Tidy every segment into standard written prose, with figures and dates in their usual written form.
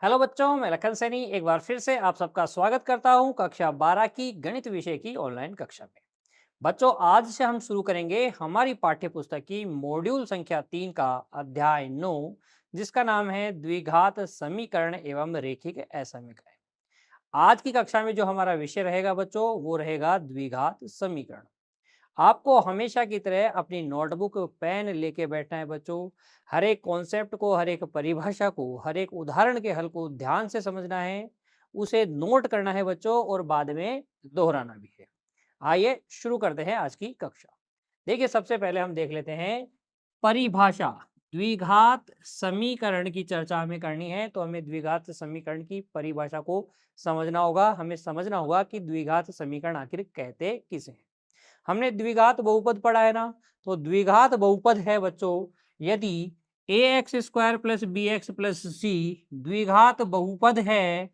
Hello बच्चों, मैं लखन सैनी एक बार फिर से आप सबका स्वागत करता हूं कक्षा 12 की गणित विषय की ऑनलाइन कक्षा में। बच्चों, आज से हम शुरू करेंगे हमारी पाठ्य पुस्तक की मॉड्यूल संख्या 3 का अध्याय 9, जिसका नाम है द्विघात समीकरण एवं रैखिक असमीकरण। आज की कक्षा में जो हमारा विषय रहेगा बच्चों, वो रहेगा द्विघात समीकरण। आपको हमेशा की तरह अपनी नोटबुक पेन लेके बैठना है बच्चों। हर एक कॉन्सेप्ट को, हर एक परिभाषा को, हर एक उदाहरण के हल को ध्यान से समझना है, उसे नोट करना है बच्चों, और बाद में दोहराना भी है। आइए शुरू करते हैं आज की कक्षा। देखिए, सबसे पहले हम देख लेते हैं परिभाषा। द्विघात समीकरण की चर्चा हमें करनी है, तो हमें द्विघात समीकरण की परिभाषा को समझना होगा। हमें समझना होगा कि द्विघात समीकरण आखिर कहते किसे हैं। हमने द्विघात बहुपद पढ़ा है ना, तो द्विघात बहुपद है बच्चों, यदि a x square plus b x plus c द्विघात बहुपद है,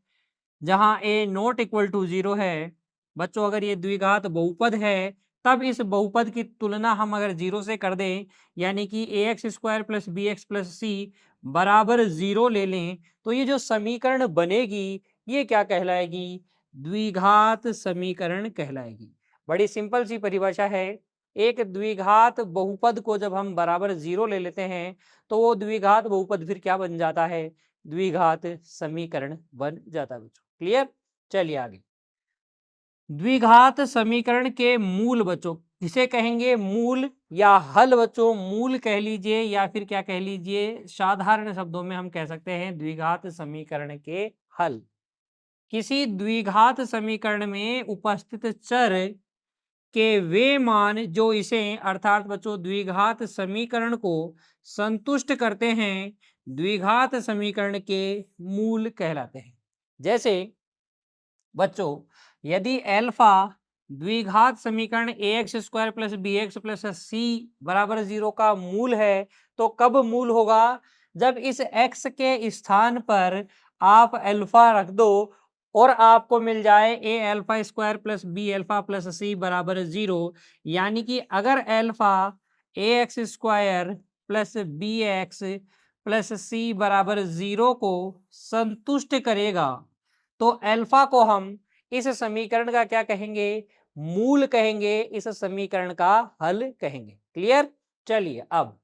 जहां a not equal to zero है। बच्चों, अगर ये द्विघात बहुपद है, तब इस बहुपद की तुलना हम अगर जीरो से कर दें, यानी कि a x square plus b x plus c बराबर जीरो ले लें, तो ये जो समीकरण बनेगी, ये क्या कहलाएगी? द्विघात समीकरण कहलाएगी। बड़ी सिंपल सी परिभाषा है। एक द्विघात बहुपद को जब हम बराबर जीरो ले लेते हैं, तो वो द्विघात बहुपद फिर क्या बन जाता है? द्विघात समीकरण बन जाता है बच्चों। क्लियर? चलिए आगे। द्विघात समीकरण के मूल बच्चों किसे कहेंगे? मूल या हल बच्चों। मूल कह लीजिए या फिर क्या कह लीजिए, साधारण शब्दों में हम कह सकते हैं द्विघात समीकरण के हल। किसी द्विघात समीकरण में उपस्थित चर के वे मान जो इसे, अर्थात बच्चों द्विघात समीकरण को संतुष्ट करते हैं, द्विघात समीकरण के मूल कहलाते हैं। जैसे बच्चों, यदि अल्फा द्विघात समीकरण a x square plus b x plus c बराबर जीरो का मूल है, तो कब मूल होगा? जब इस एक्स के स्थान पर आप अल्फा रख दो और आपको मिल जाए a alpha square plus b alpha plus c बराबर जीरो। यानी कि अगर alpha a x square plus b x plus c बराबर जीरो को संतुष्ट करेगा, तो अल्फा को हम इस समीकरण का क्या कहेंगे? मूल कहेंगे। इस समीकरण का हल कहेंगे। क्लियर? चलिए अब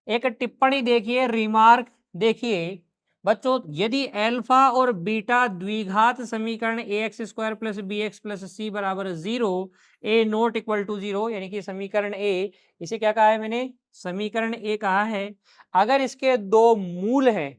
एक टिप्पणी देखिए, रिमार्क देखिए। बच्चों, यदि अल्फा और बीटा द्विघात समीकरण a x square plus b x plus c बराबर zero, a not equal to zero, यानी कि समीकरण ए, इसे क्या कहा है मैंने? समीकरण ए कहा है। अगर इसके दो मूल हैं,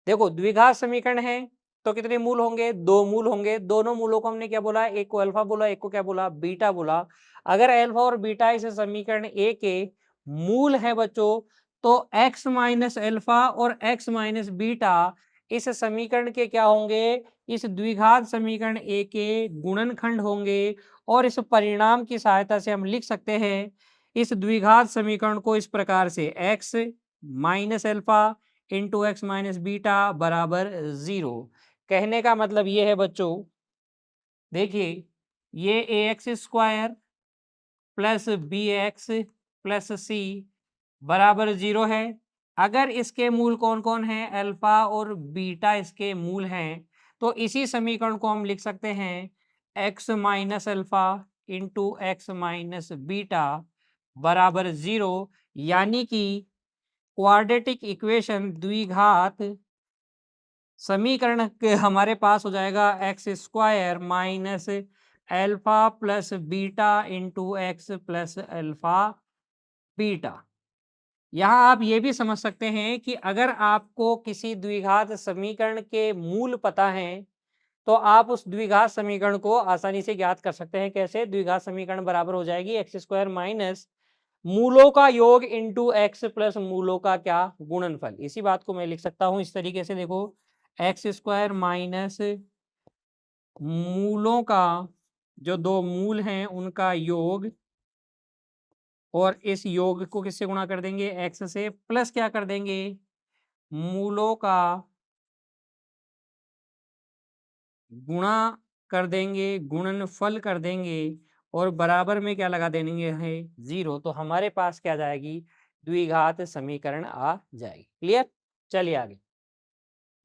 देखो द्विघात समीकरण है, तो कितने मूल होंगे? दो मूल होंगे। दोनों मूलों को हमने क्या बोला? एक को अल्फा बोला, एक को क्या बोला? बीटा बोला। अगर अल्फा और बीटा इस समीकरण ए के मूल है बच्चों, तो x माइनस अल्फा और x माइनस बीटा इस समीकरण के क्या होंगे? इस द्विघात समीकरण ए के गुणनखंड होंगे। और इस परिणाम की सहायता से हम लिख सकते हैं इस द्विघात समीकरण को इस प्रकार से, x minus alpha into x minus beta बराबर जीरो। कहने का मतलब ये है बच्चों, देखिए, ये a x square plus b x plus c बराबर जीरो है। अगर इसके मूल कौन कौन है? अल्फा और बीटा इसके मूल हैं। तो इसी समीकरण को हम लिख सकते हैं x minus alpha into x minus beta बराबर जीरो। यानी कि क्वाड्रेटिक इक्वेशन द्विघात समीकरण के हमारे पास हो जाएगा x square minus alpha plus beta into x plus alpha beta. यहाँ आप ये भी समझ सकते हैं कि अगर आपको किसी द्विघात समीकरण के मूल पता हैं, तो आप उस द्विघात समीकरण को आसानी से ज्ञात कर सकते हैं। कैसे? द्विघात समीकरण बराबर हो जाएगी एक्स स्क्वायर माइनस मूलों का योग इंटू एक्स प्लस मूलों का क्या? गुणनफल। इसी बात को मैं लिख सकता हूं इस तरीके से, देखो, एक्स स्क्वायर माइनस मूलों का, जो दो मूल हैं उनका योग, और इस योग को किससे गुणा कर देंगे? एक्स से, प्लस क्या कर देंगे? मूलों का गुणा कर देंगे, गुणनफल कर देंगे, और बराबर में क्या लगा देंगे? है जीरो। तो हमारे पास क्या जाएगी? द्विघात समीकरण आ जाएगी। क्लियर? चलिए आगे।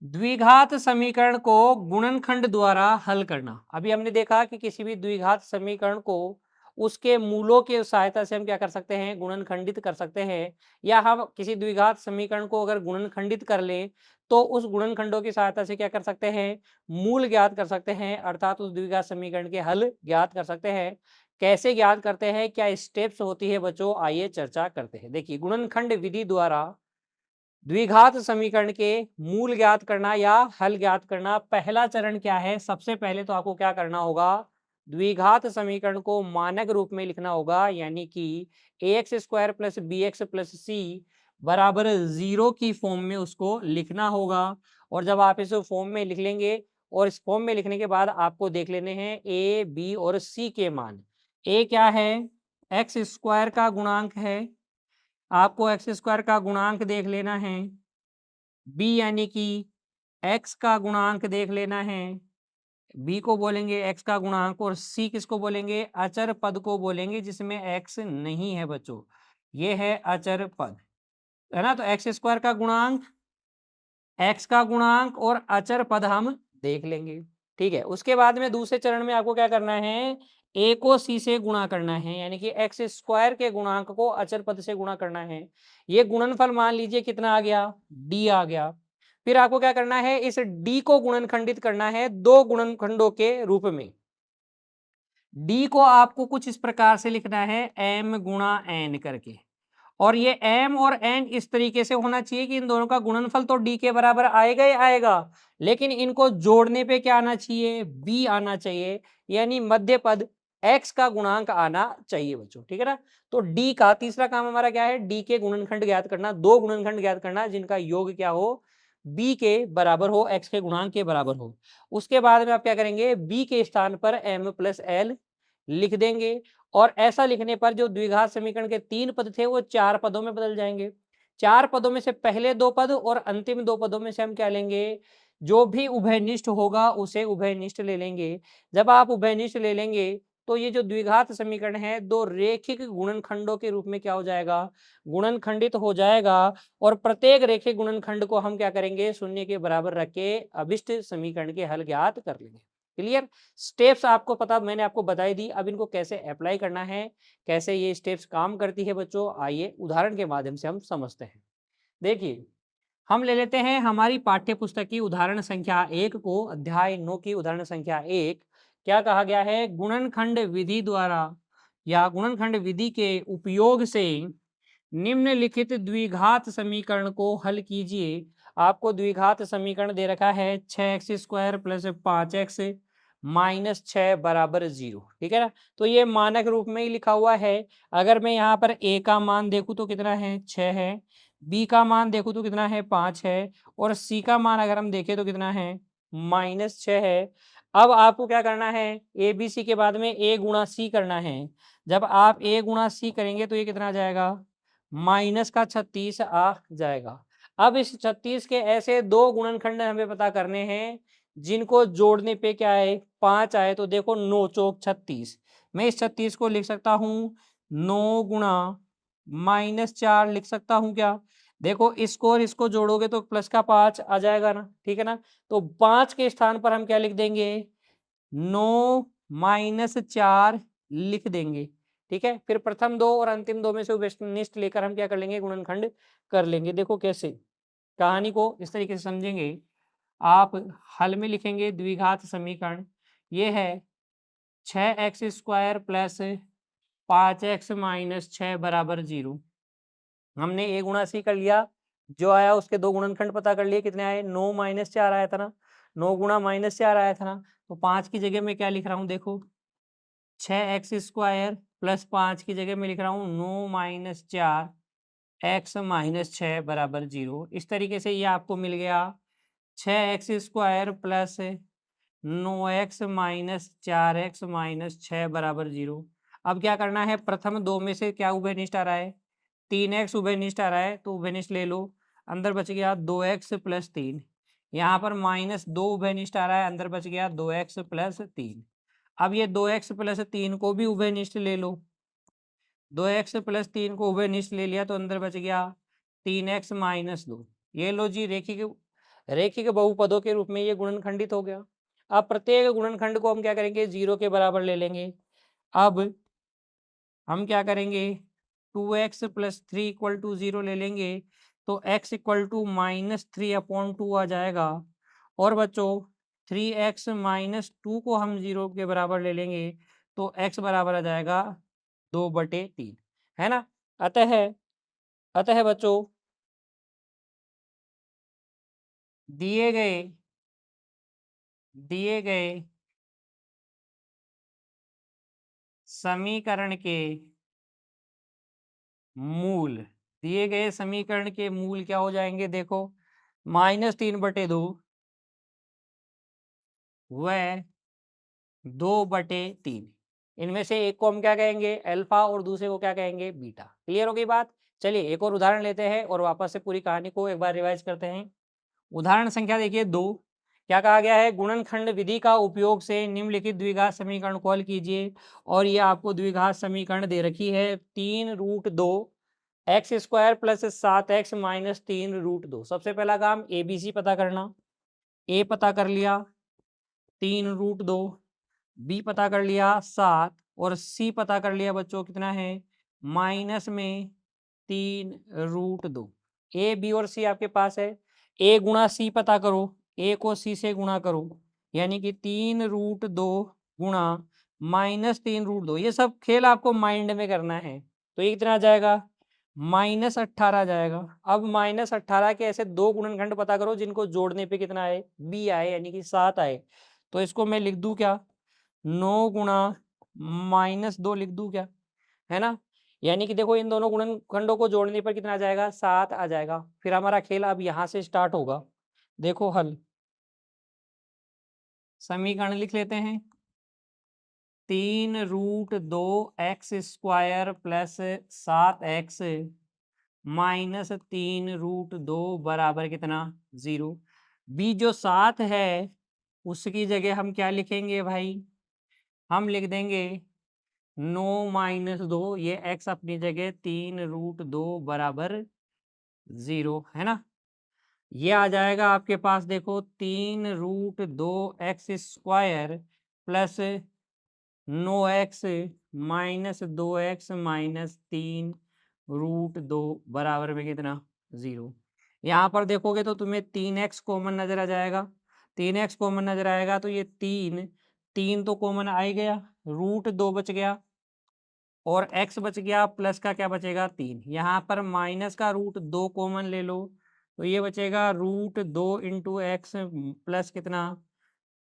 द्विघात समीकरण को गुणनखंड द्वारा हल करना। अभी हमने देखा कि किसी भी द्विघात समीकरण को उसके मूलों की सहायता से हम क्या कर सकते हैं, गुणनखंडित कर सकते हैं। या हम किसी द्विघात समीकरण को अगर गुणनखंडित कर लें तो उस गुणनखंडों की सहायता से क्या कर सकते हैं, मूल ज्ञात कर सकते हैं, अर्थात उस द्विघात समीकरण के हल ज्ञात कर सकते हैं। कैसे ज्ञात करते हैं, क्या स्टेप्स होती है बच्चों, आइए चर्चा करते हैं। देखिए, गुणनखंड विधि द्वारा द्विघात समीकरण के मूल ज्ञात करना या हल ज्ञात करना। पहला चरण क्या है, सबसे पहले तो आपको क्या करना होगा, द्विघात समीकरण को मानक रूप में लिखना होगा, यानी कि ax square plus b x plus c बराबर 0 की फॉर्म में उसको लिखना होगा। और जब आप इस फॉर्म में लिख लेंगे और इस फॉर्म में लिखने के बाद आपको देख लेने हैं ए बी और सी के मान। ए क्या है, एक्स स्क्वायर का गुणांक है, आपको एक्स स्क्वायर का गुणांक देख लेना है। बी यानी कि एक्स का गुणांक देख लेना है, बी को बोलेंगे एक्स का गुणांक। और सी किसको बोलेंगे, अचर पद को बोलेंगे जिसमें एक्स नहीं है बच्चों, ये है अचर पद, है ना। तो एक्स स्क्वायर का गुणांक, एक्स का गुणांक और अचर पद हम देख लेंगे। ठीक है, उसके बाद में दूसरे चरण में आपको क्या करना है, ए को सी से गुणा करना है, यानी कि एक्स स्क्वायर के गुणांक को अचर पद से गुणा करना है। ये गुणनफल मान लीजिए कितना आ गया, डी आ गया। फिर आपको क्या करना है, इस डी को गुणनखंडित करना है दो गुणनखंडों के रूप में। डी को आपको कुछ इस प्रकार से लिखना है, एम गुणा एन करके। और ये m और n इस तरीके से होना चाहिए कि इन दोनों का गुणनफल तो d के बराबर आएगा ही आएगा, लेकिन इनको जोड़ने पे क्या आना चाहिए, b आना चाहिए, यानी मध्य पद x का गुणांक आना चाहिए बच्चों। ठीक है ना। तो d का तीसरा काम हमारा क्या है, d के गुणनखंड ज्ञात करना, दो गुणनखंड ज्ञात करना जिनका योग क्या हो, b के बराबर हो, x के गुणांक के बराबर हो। उसके बाद में आप क्या करेंगे, b के स्थान पर m प्लस l लिख देंगे। और ऐसा लिखने पर जो द्विघात समीकरण के 3 पद थे वो 4 पदों में बदल जाएंगे। 4 पदों में से पहले 2 पद और अंतिम 2 पदों में से हम क्या लेंगे, जो भी उभयनिष्ठ होगा उसे उभयनिष्ठ ले लेंगे। जब आप उभयनिष्ठ ले लेंगे तो ये जो द्विघात समीकरण है दो रेखिक गुणनखंडों के रूप में क्या हो जाएगा, गुणनखंडित हो जाएगा। और प्रत्येक रेखिक गुणनखंड को हम क्या करेंगे, शून्य के बराबर रख के अभिष्ट समीकरण के हल ज्ञात कर लेंगे। क्लियर। स्टेप्स आपको पता, मैंने आपको बताई दी, अब इनको कैसे अप्लाई करना है, कैसे ये स्टेप्स काम करती है बच्चों, आइए उदाहरण के माध्यम से हम समझते हैं। देखिए, हम ले लेते हैं हमारी पाठ्य पुस्तक की उदाहरण संख्या 1 को, अध्याय 9 की उदाहरण संख्या 1। क्या कहा गया है, गुणनखंड विधि द्वारा या गुणनखंड विधि के उपयोग से निम्नलिखित द्विघात समीकरण को हल कीजिए। आपको द्विघात समीकरण दे रखा है 6x square plus 5x minus 6 बराबर 0। ठीक है ना। तो ये मानक रूप में ही लिखा हुआ है। अगर मैं यहाँ पर a का मान देखूँ तो कितना है, 6 है, b का मान देखूँ तो कितना है, 5 है, और c का मान अगर हम देखें तो कितना है, माइनस 6 है। अब आपको क्या करना है, ए बी सी के बाद में a गुणा c करना है। जब आप a गुणा c करेंगे तो ये कितना आ जाएगा, माइनस का 36 आ जाएगा। अब इस 36 के ऐसे दो गुणनखंड हमें पता करने हैं जिनको जोड़ने पे क्या है, 5 आए। तो देखो 9 चौक 36, मैं इस 36 को लिख सकता हूँ 9 गुणा माइनस 4 लिख सकता हूँ क्या। देखो इसको और इसको जोड़ोगे तो प्लस का 5 आ जाएगा ना। ठीक है ना। तो 5 के स्थान पर हम क्या लिख देंगे, 9 माइनस 4 लिख देंगे। ठीक है। फिर प्रथम दो और अंतिम दो में से उभयनिष्ठ लेकर हम क्या कर लेंगे, गुणनखंड कर लेंगे। देखो कैसे, कहानी को इस तरीके से समझेंगे आप। हल में लिखेंगे द्विघात समीकरण, ये है 6x square plus 5x minus 6 बराबर 0। हमने a गुणा c कर लिया, जो आया उसके दो गुणनखंड पता कर लिए, कितने आए, 9 माइनस 4 आया था ना, 9 गुणा माइनस 4 आया था ना। तो 5 की जगह में क्या लिख रहा हूँ, देखो 6x स्क्वायर प्लस 5 की जगह में लिख रहा हूँ 9 माइनस 4 x माइनस 6 बराबर 0। इस तरीके से ये आपको मिल गया 6x square plus 9x minus 4x minus 6 बराबर 0। अब क्या करना है, प्रथम दो में से क्या उभयनिष्ठ आ रहा है, 3x उभयनिष्ठ आ रहा है, तो उभयनिष्ठ ले लो। अंदर बच गया 2x प्लस 3, यहाँ पर माइनस 2 उभयनिष्ठ आ रहा है, अंदर बच गया 2x प्लस 3। अब ये 2x प्लस 3 को भी उभयनिष्ठ ले लो, 2x प्लस 3 को उभयनिष्ठ ले लिया तो अंदर बच गया 3x माइनस 2। ये लो जी, रेखिक रेखिक बहुपदों के रूप में ये गुणनखंडित हो गया। अब प्रत्येक गुणनखंड को हम क्या करेंगे, 0 के बराबर ले लेंगे। अब हम क्या करेंगे, 2x + 3 = 0 ले लेंगे, तो x = -3/2 आ जाएगा। और बच्चों 3x - 2 को हम 0 के बराबर ले लेंगे, तो x बराबर आ जाएगा 2/3, है ना। अतः अतः बच्चों दिए गए दिए गए समीकरण के मूल दिए गए समीकरण के मूल क्या हो जाएंगे, देखो, -3/2 व 2/3। इनमें से एक को हम क्या कहेंगे, अल्फा, और दूसरे को क्या कहेंगे, बीटा। क्लियर हो गई बात। चलिए एक और उदाहरण लेते हैं और वापस से पूरी कहानी को एक बार रिवाइज करते हैं। उदाहरण संख्या देखिए 2। क्या कहा गया है, गुणनखंड विधि का उपयोग से निम्नलिखित द्विघात समीकरण को हल कीजिए। और ये आपको द्विघात समीकरण दे रखी है 3√2 x² + 7x - 3√2। सबसे पहला काम ABC पता करना। ए पता कर लिया 3√2, बी पता कर लिया 7, और सी पता कर लिया बच्चों कितना है, -3√2। ए बी और सी आपके पास है। ए गुणा सी पता करो, ए को सी से गुणा करो, यानी कि 3√2 गुणा -3√2। ये सब खेल आपको माइंड में करना है। तो ये कितना आ जाएगा, -18 आ जाएगा। अब -18 के ऐसे दो गुणनखंड पता करो जिनको जोड़ने पे कितना आए, बी आए, यानी कि 7 आए। तो इसको मैं लिख दूं क्या, 9 गुणा -2 लिख दूं क्या, है ना। यानी कि देखो इन दोनों गुणनखंडों को जोड़ने पर कितना आ जाएगा, 7 आ जाएगा। फिर हमारा खेल अब यहाँ से स्टार्ट होगा। देखो हल, समीकरण लिख लेते हैं। 3√2 x² + 7x - 3√2 बराबर कितना, 0। बी जो 7 है उसकी जगह हम क्या लिखेंगे भाई, हम लिख देंगे 9 - 2, ये x अपनी जगह 3√2 बराबर 0, है ना। ये आ जाएगा आपके पास, देखो 3√2 x² + 9x - 2x - 3√2 बराबर में कितना, 0। यहाँ पर देखोगे तो तुम्हें 3x कॉमन नजर आ जाएगा। 3x कॉमन नजर आएगा तो ये 3 तो कॉमन आ ही गया, √2 बच गया, और x बच गया, प्लस का क्या बचेगा, 3। यहाँ पर माइनस का √2 कॉमन ले लो, तो ये बचेगा √2 × x प्लस कितना,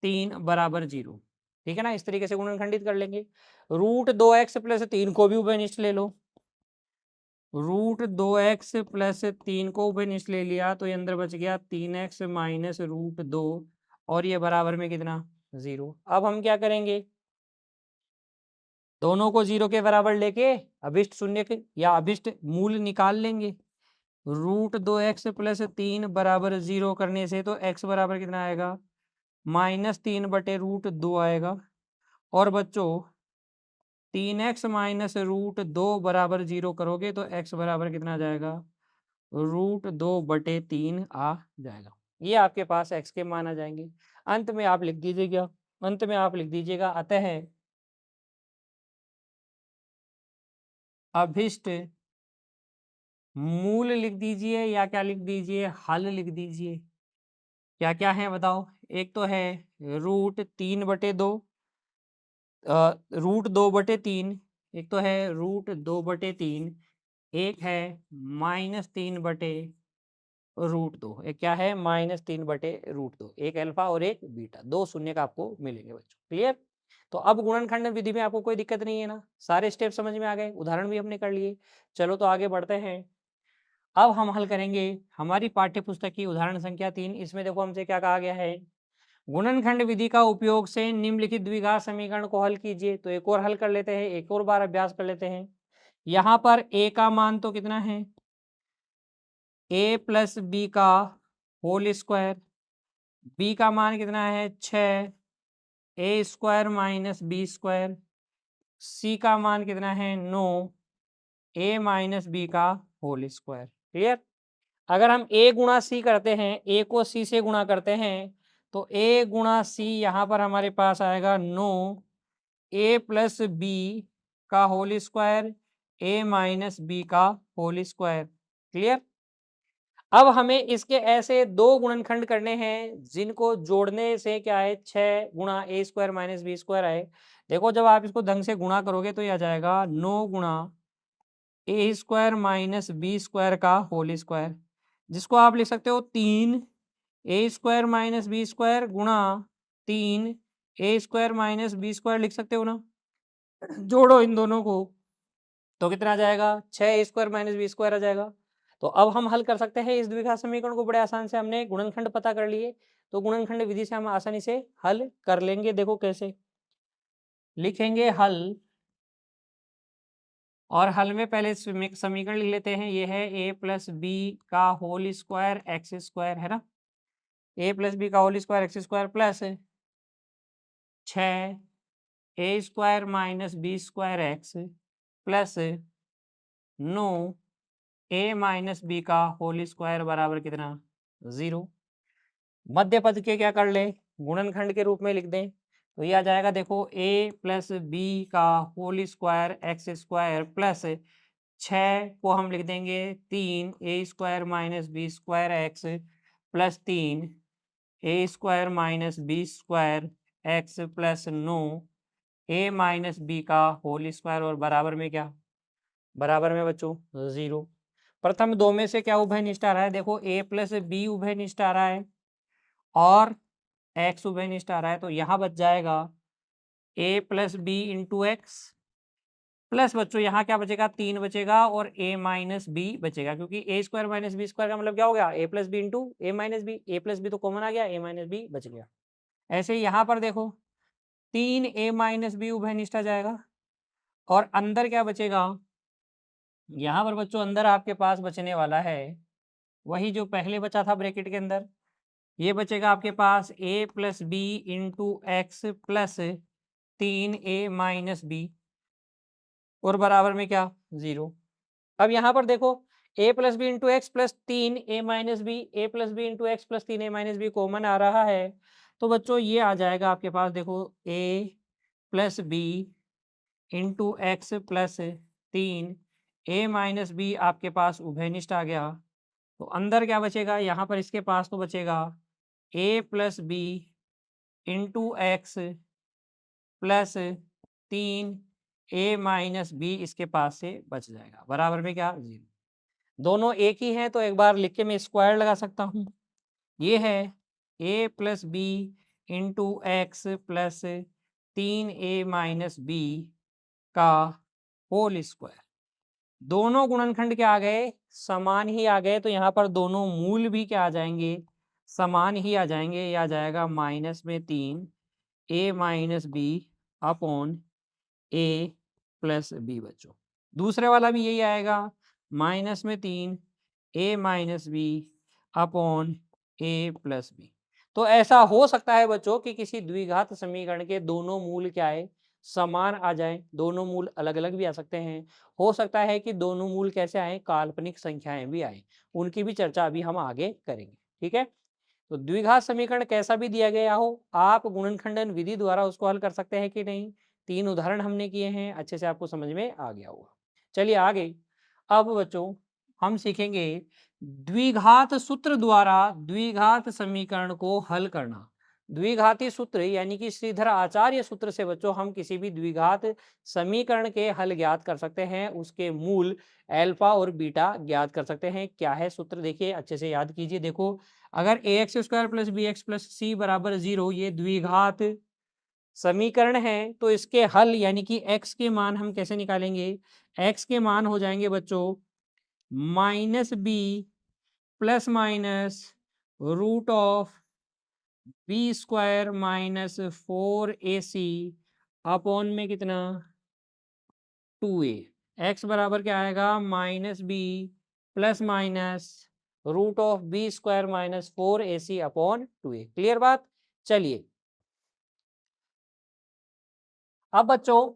3 बराबर 0। ठीक है ना। इस तरीके से गुणनखंडित कर लेंगे। √2x + 3 को भी उभयनिष्ठ ले लो। √2x + 3 को उभयनिष्ठ ले लिया तो ये अंदर बच गया 3x - √2, और ये बराबर में कितना, 0। अब हम क्या करेंगे, दोनों को 0 के बराबर लेके अभिष्ट शून्य के या अभिष्ट मूल निकाल लेंगे। √2x + 3 बराबर 0 करने से तो x बराबर कितना आएगा, -3/√2 आएगा। और बच्चों 3x - √2 बराबर 0 करोगे तो x बराबर कितना आ जाएगा, √2/3 आ जाएगा। ये आपके पास x के मान आ जाएंगे। अंत में आप लिख दीजिएगा, अतः अभिष्ट मूल लिख दीजिए, या क्या लिख दीजिए, हल लिख दीजिए। क्या क्या है बताओ। एक तो है √3/2, √2/3, एक तो है √2/3, एक है -3/√2। एक क्या है, -3/√2। एक अल्फा और एक बीटा, दो शून्य का आपको मिलेंगे बच्चों। क्लियर। तो अब गुणनखंड विधि में आपको कोई दिक्कत नहीं है ना, सारे स्टेप समझ में आ गए, उदाहरण भी हमने कर लिए। चलो तो आगे बढ़ते हैं। अब हम हल करेंगे हमारी पाठ्य पुस्तक की उदाहरण संख्या 3। इसमें देखो हमसे क्या कहा गया है, गुणनखंड विधि का उपयोग से निम्नलिखित द्विघात समीकरण को हल कीजिए। तो एक और हल कर लेते हैं, एक और बार अभ्यास कर लेते हैं। यहाँ पर a का मान तो कितना है, a + b का होल स्क्वायर, b का मान कितना है 6, a² - b², c का मान कितना है 9, a - b का होल स्क्वायर। क्लियर। अगर हम a गुणा c करते हैं, a को c से गुणा करते हैं, तो a गुणा c यहाँ पर हमारे पास आएगा 9 a प्लस बी का whole square a minus B का होल स्क्वायर। क्लियर? अब हमें इसके ऐसे दो गुणनखंड करने हैं जिनको जोड़ने से क्या है 6 गुणा ए स्क्वायर माइनस बी स्क्वायर आए। देखो जब आप इसको ढंग से गुणा करोगे तो ये आ जाएगा 9 गुणा ए स्क्वायर माइनस बी स्क्वायर का होल स्क्वायर, जिसको आप लिख सकते हो 3 a square minus B square गुणा 3 a square minus B square लिख सकते हो ना। जोड़ो इन दोनों को तो कितना आ जाएगा 6 a square minus B square आ जाएगा। तो अब हम हल कर सकते हैं इस द्विघात समीकरण को बड़े आसान से। हमने गुणनखंड पता कर लिए, तो गुणनखंड विधि से हम आसानी से हल कर लेंगे। देखो कैसे लिखेंगे हल, और हल में पहले समीकरण लिख लेते हैं। ये है ए प्लस बी का होल स्क्वायर एक्स स्क्वायर, है ना। ए प्लस बी का whole square x square plus 6 a square minus B square x plus 9 a minus B का होल स्क्वायर बराबर कितना 0। मध्य पद के क्या कर ले गुणनखंड के रूप में लिख दें, तो ये आ जाएगा देखो a प्लस बी का whole square x square plus 6 को हम लिख देंगे 3 a square minus B square x plus 3 a square minus B square x plus 9 a minus B का होल स्क्वायर, और बराबर में क्या, बराबर में बच्चों 0। प्रथम दो में से क्या उभयनिष्ठ आ रहा है, देखो a प्लस बी उभयनिष्ठ आ रहा है और x उभयनिष्ठ आ रहा है, तो यहाँ बच जाएगा a plus B into x plus बच्चों यहाँ क्या बचेगा 3 बचेगा और a माइनस बी बचेगा, क्योंकि a square minus B square का मतलब क्या हो गया a plus B into A minus B, A plus B तो कॉमन आ गया, a माइनस बी बच गया। ऐसे ही यहाँ पर देखो 3 a माइनस बी उभयनिष्ठ आ जाएगा और अंदर क्या बचेगा, यहाँ पर बच्चों अंदर आपके पास बचने वाला है वही जो पहले बचा था ब्रैकेट के अंदर। ये बचेगा आपके पास a plus B into x plus 3 a minus B, और बराबर में क्या 0। अब यहाँ पर देखो a plus B into x plus 3 a minus B, A plus B into x plus 3 a minus b common आ रहा है, तो बच्चों ये आ जाएगा आपके पास देखो a plus B into x plus 3 a minus B आपके पास उभयनिष्ठ आ गया। तो अंदर क्या बचेगा, यहाँ पर इसके पास तो बचेगा a plus B into x plus 3 a minus B इसके पास से बच जाएगा, बराबर में क्या 0। दोनों एक ही हैं तो एक बार लिख के मैं स्क्वायर लगा सकता हूँ। ये है a plus B into x plus 3 a minus B का होल स्क्वायर। दोनों गुणनखंड क्या आ गए, समान ही आ गए, तो यहाँ पर दोनों मूल भी क्या आ जाएंगे, समान ही आ जाएंगे। ये आ जाएगा माइनस में 3 a minus B upon a plus B बच्चों। दूसरे वाला भी यही आएगा माइनस में 3 a minus B upon a plus B. तो ऐसा हो सकता है बच्चों कि किसी द्विघात समीकरण के दोनों मूल क्या है, समान आ जाएं, दोनों मूल अलग अलग भी आ सकते हैं। हो सकता है कि दोनों मूल कैसे आए, काल्पनिक संख्याएं भी आए, उनकी भी चर्चा अभी हम आगे करेंगे। ठीक है, तो द्विघात समीकरण कैसा भी दिया गया हो आप गुणनखंडन विधि द्वारा उसको हल कर सकते हैं कि नहीं। 3 उदाहरण हमने किए हैं, अच्छे से आपको समझ में आ गया होगा। चलिए आगे, अब बच्चों हम सीखेंगे द्विघात सूत्र द्वारा द्विघात समीकरण को हल करना। द्विघाती सूत्र यानी कि श्रीधर आचार्य सूत्र से बच्चों हम किसी भी द्विघात समीकरण के हल ज्ञात कर सकते हैं, उसके मूल अल्फा और बीटा ज्ञात कर सकते हैं। क्या है सूत्र, देखिए अच्छे से याद कीजिए। देखो अगर a x square plus b x plus c बराबर 0 ये द्विघात समीकरण है, तो इसके हल यानी कि x के मान हम कैसे निकालेंगे, x के मान हो जाएंगे बच्चों minus b plus minus root of b square minus 4ac upon में कितना 2a। x बराबर क्या आएगा minus b plus minus root of b square minus 4ac upon 2a। Clear बात। चलिए अब बच्चों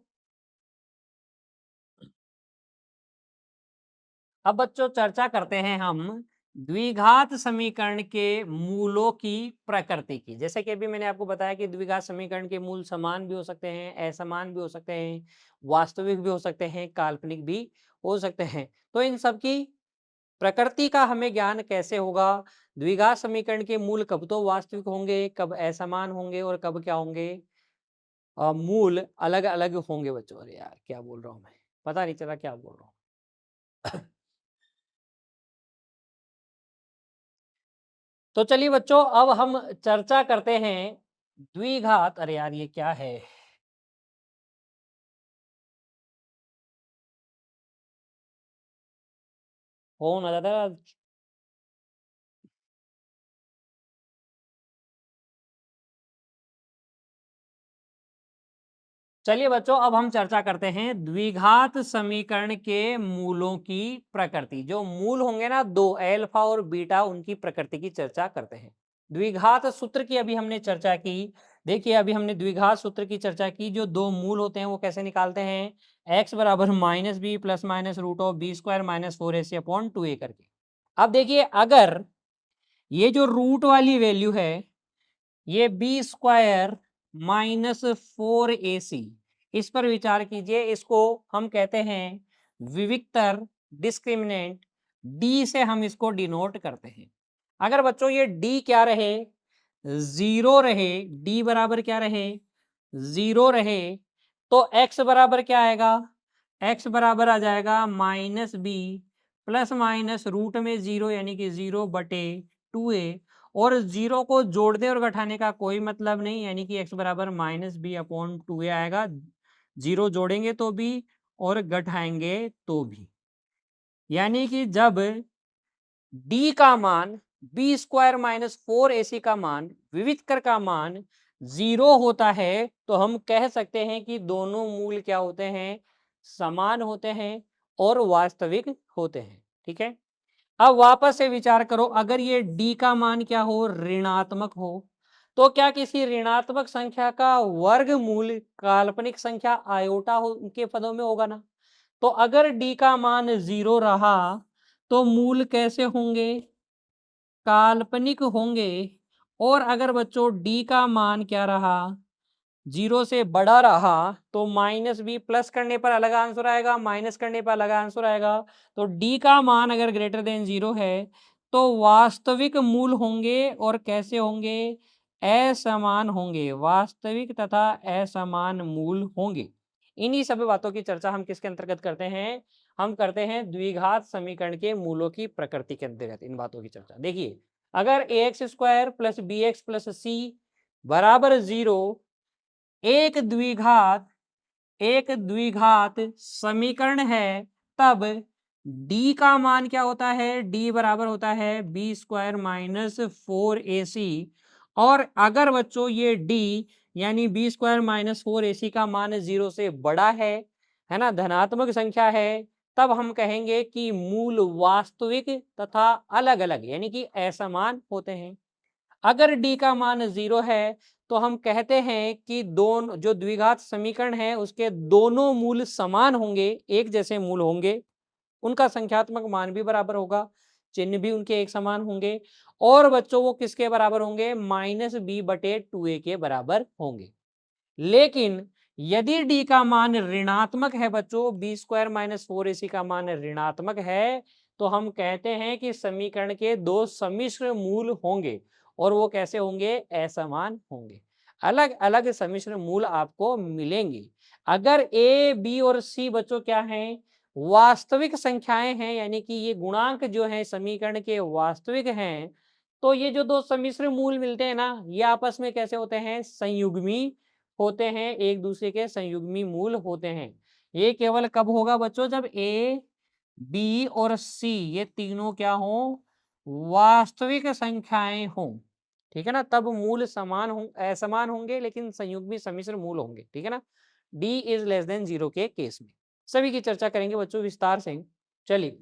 चर्चा करते हैं हम द्विघात समीकरण के मूलों की प्रकृति की। जैसे कि अभी मैंने आपको बताया कि द्विघात समीकरण के मूल समान भी हो सकते हैं, असमान भी हो सकते हैं, वास्तविक भी हो सकते हैं, काल्पनिक भी हो सकते हैं। तो इन सब की प्रकृति का हमें ज्ञान कैसे होगा? द्विघात समीकरण के मूल कब तो वास्तविक होंगे, कब असमान होंगे और कब क्या होंगे? मूल अलग-अलग होंगे बच्चों। अरे यार! क्या बोल रहा हूँ मैं? पता नहीं चला क्या बोल रहा हूँ। तो चलिए बच्चों, अब हम चर्चा करते हैं द्विघात। अरे यार! ये क्या है? फ़ोन आ जाता है। चलिए बच्चों, अब हम चर्चा करते हैं द्विघात समीकरण के मूलों की प्रकृति। जो मूल होंगे ना, 2 अल्फा और बीटा, उनकी प्रकृति की चर्चा करते हैं। द्विघात सूत्र की अभी हमने चर्चा की। देखिए, अभी हमने द्विघात सूत्र की चर्चा की। जो 2 मूल होते हैं वो कैसे निकालते हैं? x बराबर -b plus minus root of b square minus 4ac upon 2a करके। अब देखिए, अगर ये जो रूट वाली वैल्यू है, ये बी स्क्वायर माइनस 4ac, इस पर विचार कीजिए। इसको हम कहते हैं विविक्तर डिस्क्रिमिनेंट। डी से हम इसको डिनोट करते हैं। अगर बच्चों ये डी क्या रहे? जीरो रहे। डी बराबर क्या रहे? जीरो रहे। तो एक्स बराबर क्या आएगा? एक्स बराबर आ जाएगा minus b plus minus root में जीरो, यानी कि 0/2a। और जीरो को जोड़ने और घटाने का कोई मतलब नहीं, यानी कि x बराबर -b/2a आएगा। जीरो जोड़ेंगे तो भी और घटाएंगे तो भी। यानी कि जब d का मान बी स्क्वायर माइनस 4ac का मान, विवित्तर का मान 0 होता है, तो हम कह सकते हैं कि दोनों मूल क्या होते हैं? समान होते हैं और वास्तविक होते हैं। ठीक है। अब वापस से विचार करो, अगर ये d का मान क्या हो? ऋणात्मक हो, तो क्या किसी ऋणात्मक संख्या का वर्गमूल काल्पनिक संख्या आयोटा हो के पदों में होगा ना? तो अगर d का मान 0 रहा, तो मूल कैसे होंगे? काल्पनिक होंगे। और अगर बच्चों d का मान क्या रहा? 0 से बड़ा रहा, तो माइनस बी, प्लस करने पर अलग आंसर आएगा, माइनस करने पर अलग आंसर आएगा। तो डी का मान अगर ग्रेटर देन 0 है, तो वास्तविक मूल होंगे। और कैसे होंगे? असमान होंगे। वास्तविक तथा असमान मूल होंगे। इन्हीं सभी बातों की चर्चा हम किसके अंतर्गत करते हैं? हम करते हैं द्विघात समीकरण के मूलों की प्रकृति के अंतर्गत इन बातों की चर्चा। देखिए, अगर ax square plus b x plus c बराबर 0 एक द्विघात समीकरण है, तब d का मान क्या होता है? d बराबर होता है बी स्क्वायर माइनस 4ac। और अगर बच्चों ये d यानी बी स्क्वायर माइनस 4ac का मान 0 से बड़ा है ना, धनात्मक संख्या है, तब हम कहेंगे कि मूल वास्तविक तथा अलग अलग, यानी कि असमान होते हैं। अगर d का मान 0 है, तो हम कहते हैं कि दोनों जो द्विघात समीकरण है, उसके दोनों मूल समान होंगे, एक जैसे मूल होंगे। उनका संख्यात्मक मान भी बराबर होगा, चिन्ह भी उनके एक समान होंगे। और बच्चों वो किसके बराबर होंगे? -b/2a के बराबर होंगे। लेकिन यदि d का मान ऋणात्मक है बच्चों, बी स्क्वायर माइनस 4ac का मान ऋणात्मक है, तो हम कहते हैं कि समीकरण के दो सम्मिश्र मूल होंगे। और वो कैसे होंगे? असमान होंगे। अलग अलग सम्मिश्र मूल आपको मिलेंगे। अगर a, b और c बच्चों क्या हैं? वास्तविक संख्याएं हैं, यानी कि ये गुणांक जो है समीकरण के वास्तविक हैं, तो ये जो दो सम्मिश्र मूल मिलते हैं ना, ये आपस में कैसे होते हैं? संयुग्मी होते हैं, एक दूसरे के संयुग्मी मूल होते हैं। ये केवल कब होगा बच्चों? जब ए, बी और सी ये तीनों क्या हों? वास्तविक संख्याएं हों। ठीक है ना, तब मूल समान हों, असमान होंगे, लेकिन संयुग्मी सम्मिश्र मूल होंगे। ठीक है ना, डी इज लेस देन 0 के केस में। सभी की चर्चा करेंगे बच्चों विस्तार से। चलिए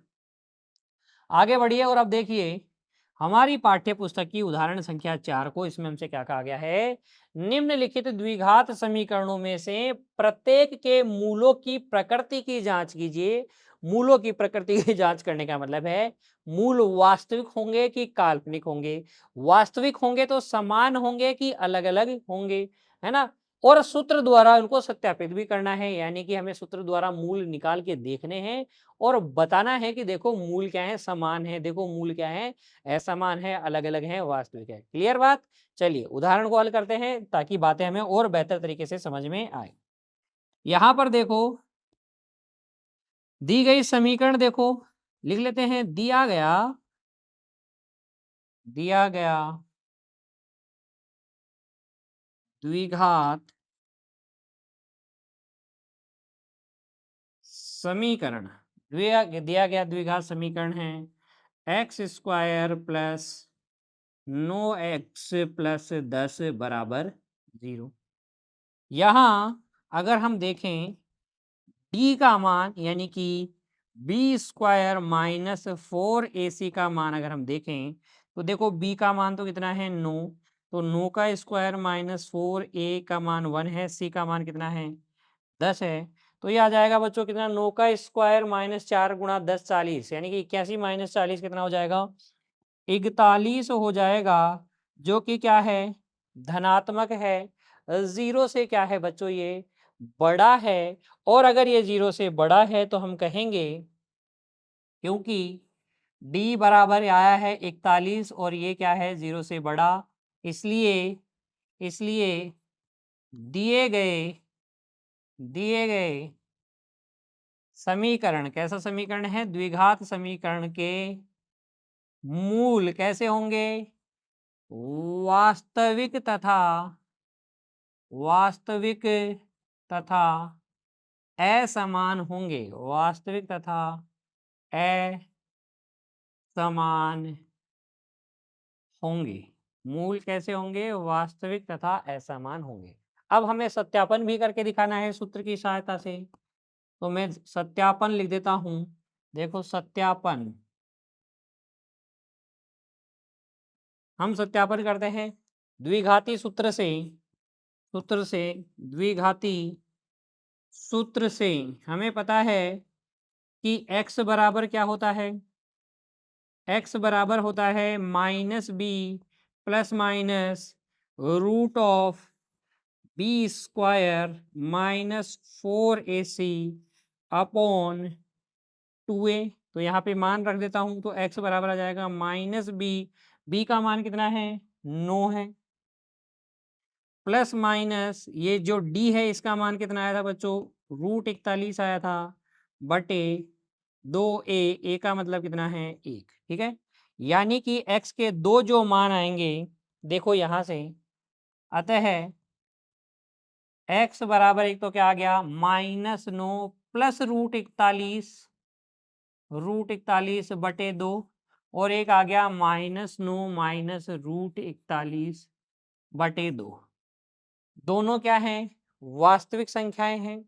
आगे बढ़िए और अब देखिए हमारी पाठ्य पुस्तक की उदाहरण संख्या 4 को। इसमें हमसे क्या कहा गया है? निम्नलिखित द्विघात समीकरणों में से प्रत्येक के मूलों की प्रकृति की जांच कीजिए। मूलों की प्रकृति की जांच करने का मतलब है मूल वास्तविक होंगे कि काल्पनिक होंगे, वास्तविक होंगे तो समान होंगे कि अलग-अलग होंगे, है ना? और सूत्र द्वारा उनको सत्यापित भी करना है, यानी कि हमें सूत्र द्वारा मूल निकाल के देखने हैं और बताना है कि देखो मूल क्या है, समान है, देखो मूल क्या है, असमान है, अलग-अलग है, वास्तविक है। क्लियर बात? चलिए उदाहरण को हल करते हैं ताकि बातें हमें और बेहतर तरीके से समझ में आए। यहाँ पर देखो दी गई समीकरण देखो, लिख लेते हैं दिया गया द्विघात समीकरण, दिया गया द्विघात समीकरण है x square plus 9x plus 10 बराबर 0। यहाँ अगर हम देखें d का मान यानी कि बी स्क्वायर माइनस 4ac का मान अगर हम देखें तो देखो b का मान तो कितना है 9, तो 9 का स्क्वायर माइनस 4a का मान 1 है, c का मान कितना है 10 है। तो ये आ जाएगा बच्चों कितना 9 का स्क्वायर माइनस 4 गुणा 10 40, यानी कि 81 माइनस 40 कितना हो जाएगा 41 हो जाएगा, जो कि क्या है धनात्मक है। जीरो से क्या है बच्चों ये बड़ा है, और अगर ये जीरो से बड़ा है तो हम कहेंगे क्योंकि d बराबर आया है 41 और ये क्या है जीरो से बड़ा, इसलिए इसलिए दिए गए दिए गए समीकरण कैसा समीकरण है द्विघात समीकरण के मूल कैसे होंगे वास्तविक तथा वास्तविक तथा असमान होंगे, वास्तविक तथा असमान होंगे। मूल कैसे होंगे वास्तविक तथा असमान होंगे। अब हमें सत्यापन भी करके दिखाना है सूत्र की सहायता से, तो मैं सत्यापन लिख देता हूं। देखो सत्यापन, हम सत्यापन करते हैं द्विघाती द्विघाती सूत्र से हमें पता है कि x बराबर क्या होता है, x बराबर होता है minus b plus minus root of b square minus 4ac upon 2a। तो यहाँ पे मान रख देता हूँ, तो x बराबर आ जाएगा माइनस बी का मान कितना है 9 है, प्लस माइनस ये जो d है इसका मान कितना आया था बच्चों रूट 41 आया था, बटे 2a का मतलब कितना है 1। ठीक है, यानी कि x के दो जो मान आएंगे देखो यहां से, अतः x बराबर एक तो क्या आ गया -9 प्लस रूट 41 बटे 2, और एक आ गया -9 माइनस रूट 41 बटे 2। दोनों क्या हैं वास्तविक संख्याएं हैं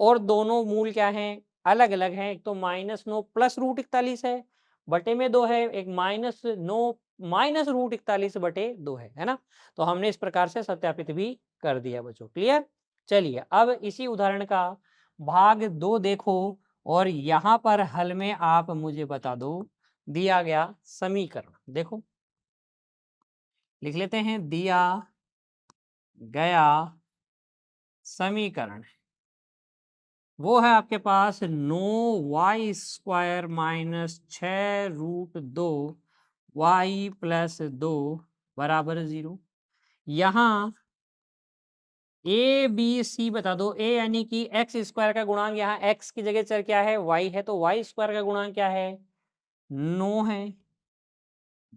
और दोनों मूल क्या हैं अलग अलग हैं। एक तो -9 प्लस रूट 41 है बटे में 2 है, एक -9 माइनस रूट 41 बटे 2 है ना। तो हमने इस प्रकार से सत्यापित भी कर दिया बच्चों। क्लियर? चलिए अब इसी उदाहरण का भाग 2 देखो, और यहाँ पर हल में आप मुझे बता दो दिया गया समीकरण। देखो लिख लेते हैं दिया गया समीकरण वो है आपके पास 9y² माइनस 6√2 y प्लस 2 बराबर 0। यहाँ ए बी सी बता दो। ए यानी कि x² का गुणांक, यहाँ x की जगह चर क्या है y है, तो y² का गुणांक क्या है 9 है।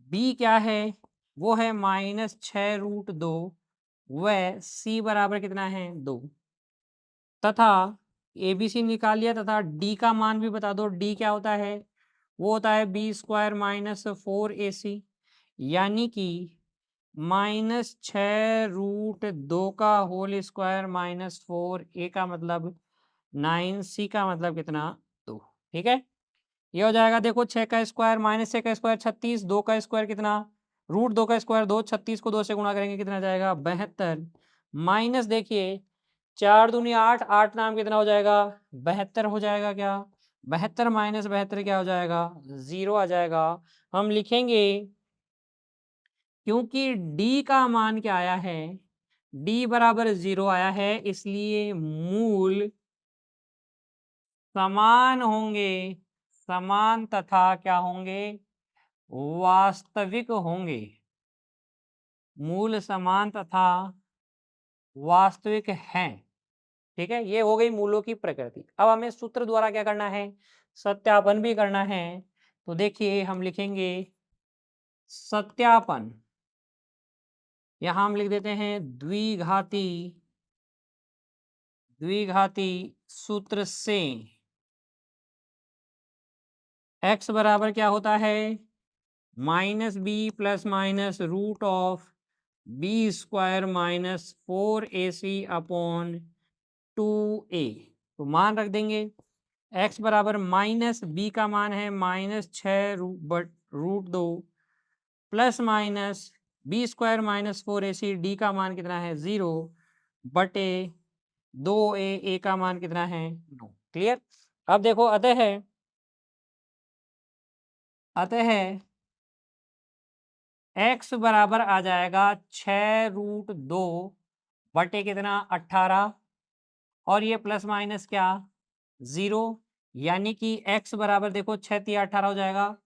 बी क्या है वो है -6√2, वह सी बराबर कितना है 2, तथा ए बी सी निकाल लिया, तथा डी का मान भी बता दो। डी क्या होता है वो होता है b² माइनस 4ac, यानी कि -6√2 का होल स्क्वायर माइनस 4a का मतलब 9c का मतलब कितना 2। ठीक है, ये हो जाएगा। देखो 6 का स्क्वायर माइनस 6 का स्क्वायर 36, 2 का स्क्वायर कितना √2 का स्क्वायर 2, 36 को 2 से गुणा करेंगे कितना जाएगा 72, माइनस देखिए 4 दूनी 8, 8 नाम कितना हो जाएगा 72 हो जाएगा क्या 72 माइनस 72 क्या हो जाएगा? 0 आ जाएगा। हम लिखेंगे क्योंकि d का मान क्या आया है? d बराबर 0 आया है, इसलिए मूल समान होंगे, समान तथा क्या होंगे? वास्तविक होंगे। मूल समान तथा वास्तविक हैं। ठीक है, ये हो गई मूलों की प्रकृति। अब हमें सूत्र द्वारा क्या करना है? सत्यापन भी करना है। तो देखिए हम लिखेंगे सत्यापन। यहां हम लिख देते हैं द्विघाती, द्विघाती सूत्र से x बराबर क्या होता है? Minus b plus minus root of b square minus 4ac upon 2a। तो मान रख देंगे x बराबर माइनस बी का मान है minus 6 root 2 plus minus B square minus 4ac, d का मान कितना है? 0 बटे 2a, का मान कितना है? 9। क्लियर? अब देखो अतः x बराबर आ जाएगा 6 रूट 2 बटे कितना? 18, और ये प्लस माइनस क्या? 0, यानी कि x बराबर देखो 6 तिया 18 हो जाएगा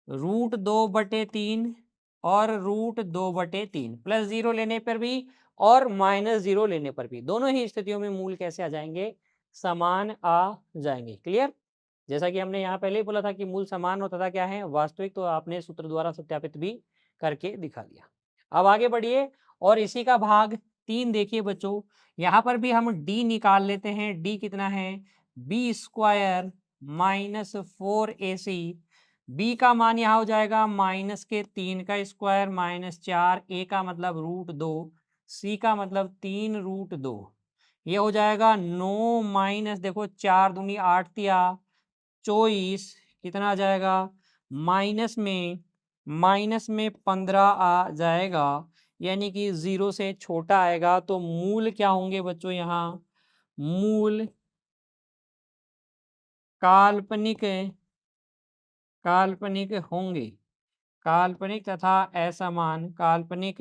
रूट 2 बटे 3 और रूट 2 बटे 3, प्लस 0 लेने पर भी और माइनस 0 लेने पर भी, दोनों ही स्थितियों में मूल कैसे आ जाएंगे? समान आ जाएंगे। क्लियर? जैसा कि हमने यहाँ पहले ही बोला था कि मूल समान और तथा क्या है? वास्तविक। तो आपने सूत्र द्वारा सत्यापित भी करके दिखा दिया। अब आगे बढ़िए और इसी का भाग 3 देखिए बच्चों। यहाँ पर भी हम d निकाल लेते हैं। d कितना है? B square minus 4ac। b का मान यहाँ हो जाएगा माइनस के 3 का स्क्वायर माइनस 4, a का मतलब रूट 2, c का मतलब 3 रूट 2। ये हो जाएगा 9 माइनस देखो 4 दूनी 8 तिया 24, कितना आ जाएगा? माइनस में 15 आ जाएगा, यानी कि 0 से छोटा आएगा। तो मूल क्या होंगे बच्चों? यहाँ मूल काल्पनिक, काल्पनिक होंगे। काल्पनिक तथा असमान, काल्पनिक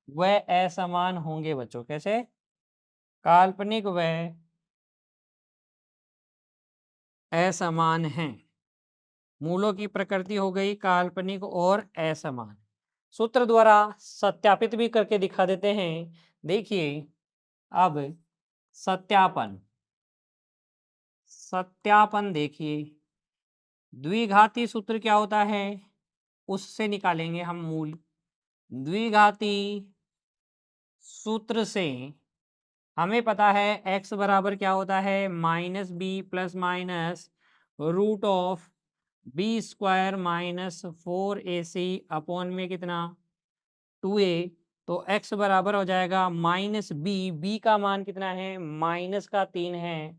व असमान होंगे बच्चों। कैसे? काल्पनिक व असमान हैं। मूलों की प्रकृति हो गई काल्पनिक और असमान। सूत्र द्वारा सत्यापित भी करके दिखा देते हैं। देखिए अब सत्यापन, सत्यापन देखिए द्विघाती सूत्र क्या होता है? उससे निकालेंगे हम मूल। द्विघाती सूत्र से हमें पता है x बराबर क्या होता है? Minus b plus minus root of b square minus 4ac upon में कितना? 2a। तो x बराबर हो जाएगा माइनस बी का मान कितना है? माइनस का 3 है,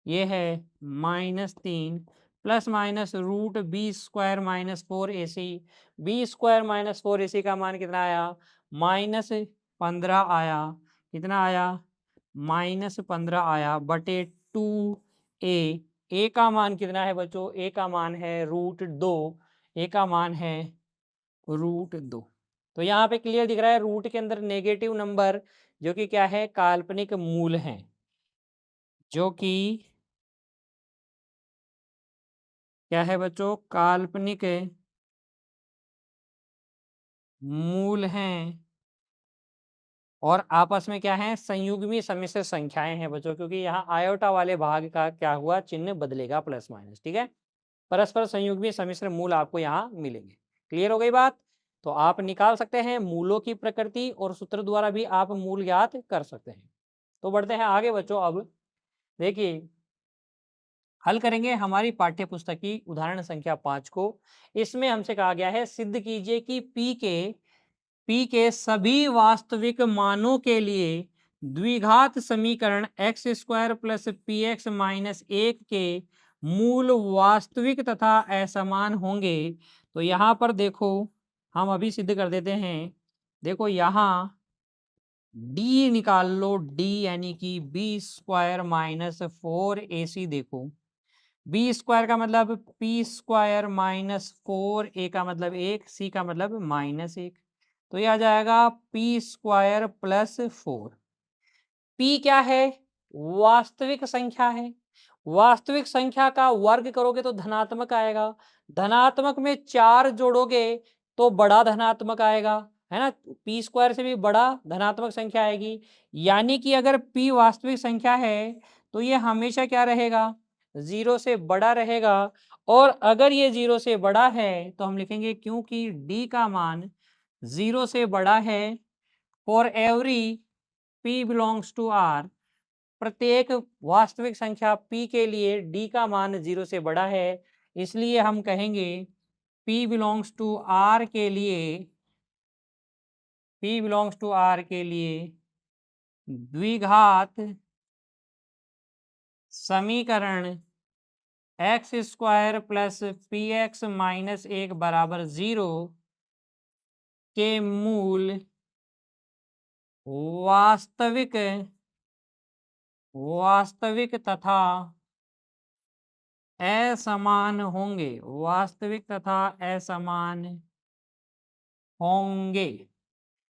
ये है minus 3 plus minus root b square minus 4ac। B square minus 4ac का मान कितना आया? माइनस 15 आया। कितना आया? माइनस 15 आया बटे 2a। ए का मान कितना है बच्चों? ए का मान है रूट 2, ए का मान है रूट 2। तो यहाँ पे क्लियर दिख रहा है रूट के अंदर नेगेटिव नंबर जो कि क्या है? काल्पनिक मूल हैं, जो कि क्या है बच्चों? काल्पनिक मूल हैं और आपस में क्या है? संयुग्मी सम्मिश्र संख्याएं हैं बच्चों, क्योंकि यहाँ आयोटा वाले भाग का क्या हुआ? चिन्ह बदलेगा प्लस माइनस। ठीक है, परस्पर संयुग्मी सम्मिश्र मूल आपको यहाँ मिलेंगे। क्लियर हो गई बात? तो आप निकाल सकते हैं मूलों की प्रकृति और सूत्र द्वारा भी आप मूल ज्ञात कर सकते हैं। तो बढ़ते हैं आगे बच्चों। अब देखिए हल करेंगे हमारी पाठ्य पुस्तक की उदाहरण संख्या 5 को। इसमें हमसे कहा गया है सिद्ध कीजिए कि P के सभी वास्तविक मानों के लिए द्विघात समीकरण x square plus P x minus 1 के मूल वास्तविक तथा असमान होंगे। तो यहाँ पर देखो हम अभी सिद्ध कर देते हैं। देखो यहाँ d निकाल लो, d यानी कि बी स्क्वायर माइनस 4ac। देखो बी स्क्वायर का मतलब पी स्क्वायर माइनस 4, ए का मतलब 1, सी का मतलब -1, तो ये आ जाएगा पी स्क्वायर प्लस 4। पी क्या है? वास्तविक संख्या है। वास्तविक संख्या का वर्ग करोगे तो धनात्मक आएगा। धनात्मक में 4 जोड़ोगे तो बड़ा धनात्मक आएगा, है ना? पी स्क्वायर से भी बड़ा धनात्मक संख्या आएगी। यानी कि अगर पी वास्तविक संख्या है तो ये हमेशा क्या रहेगा? 0 से बड़ा रहेगा। और अगर ये 0 से बड़ा है तो हम लिखेंगे क्योंकि डी का मान 0 से बड़ा है, for every P belongs to R, प्रत्येक वास्तविक संख्या P के लिए D का मान 0 से बड़ा है, इसलिए हम कहेंगे P बिलोंग्स टू R के लिए, P बिलोंग्स टू R के लिए द्विघात समीकरण x square plus P x minus 1 बराबर 0 के मूल वास्तविक वास्तविक तथा असमान होंगे। वास्तविक तथा असमान होंगे।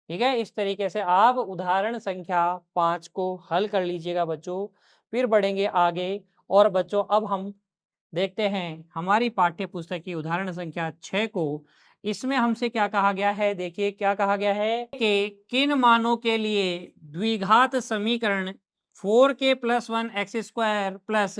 ठीक है, इस तरीके से आप उदाहरण संख्या 5 को हल कर लीजिएगा बच्चों। फिर बढ़ेंगे आगे। और बच्चों अब हम देखते हैं हमारी पाठ्य पुस्तक की उदाहरण संख्या 6 को। इसमें हमसे क्या कहा गया है? देखिए क्या कहा गया है कि किन मानों के लिए द्विघात समीकरण 4k plus 1 x square plus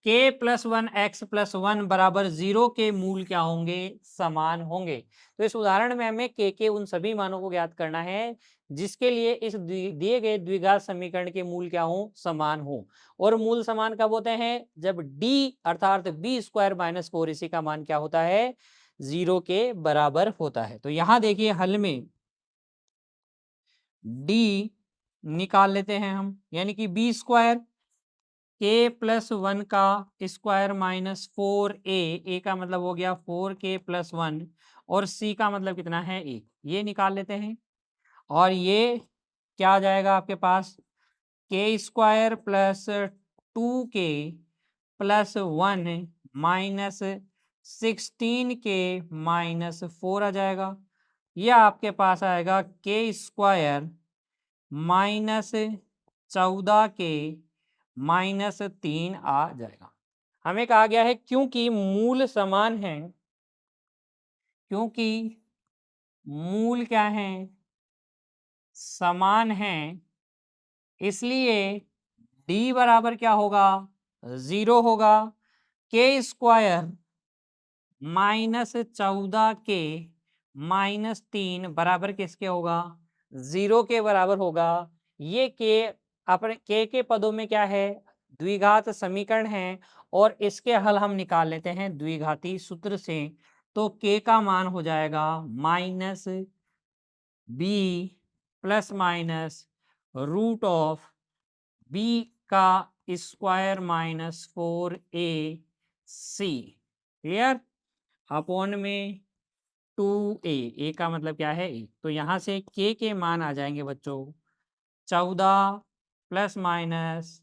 के प्लस 1 एक्स प्लस 1 बराबर 0 के मूल क्या होंगे? समान होंगे। तो इस उदाहरण में हमें के उन सभी मानों को ज्ञात करना है जिसके लिए इस दिए गए द्विघात समीकरण के मूल क्या हो? समान हो। और मूल समान कब होते हैं? जब d अर्थात बी स्क्वायर माइनस 4 इसी का मान क्या होता है? 0 के बराबर होता है। तो यहां देखिए हल में d निकाल लेते हैं हम, यानी कि बी स्क्वायर के प्लस 1 का स्क्वायर माइनस 4a, का मतलब हो गया 4k प्लस 1, और c का मतलब कितना है? 1। ये निकाल लेते हैं। और ये क्या आ जाएगा आपके पास? के square plus 2k plus 1 minus 16k minus 4 आ जाएगा। यह आपके पास आएगा के स्क्वायर माइनस 14k माइनस 3 आ जाएगा। हमें कहा गया है क्योंकि मूल समान है, क्योंकि मूल क्या है? समान है, इसलिए d बराबर क्या होगा? 0 होगा। के स्क्वायर माइनस 14k माइनस 3 बराबर किसके होगा? 0 के बराबर होगा। ये के अपने के पदों में क्या है? द्विघात समीकरण है, और इसके हल हम निकाल लेते हैं द्विघाती सूत्र से। तो के का मान हो जाएगा minus b plus minus root of b का square minus 4ac, clear, upon में 2a, का मतलब क्या है? a। तो यहाँ से के मान आ जाएंगे बच्चों 14 प्लस माइनस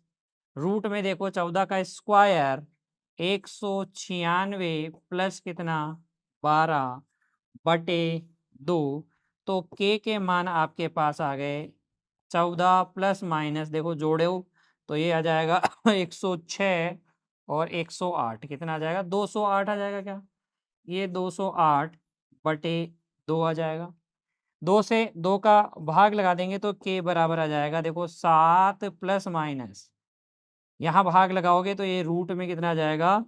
रूट में देखो 14 का स्क्वायर 196 प्लस कितना? 12 बटे 2। तो के मान आपके पास आ गए 14 प्लस माइनस देखो जोड़ो तो ये आ जाएगा 106 और 108, कितना आ जाएगा? 208 आ जाएगा क्या? ये 208 बटे 2 आ जाएगा। 2 से 2 का भाग लगा देंगे तो के बराबर आ जाएगा देखो 7 प्लस माइनस, यहाँ भाग लगाओगे तो ये रूट में कितना आ जाएगा?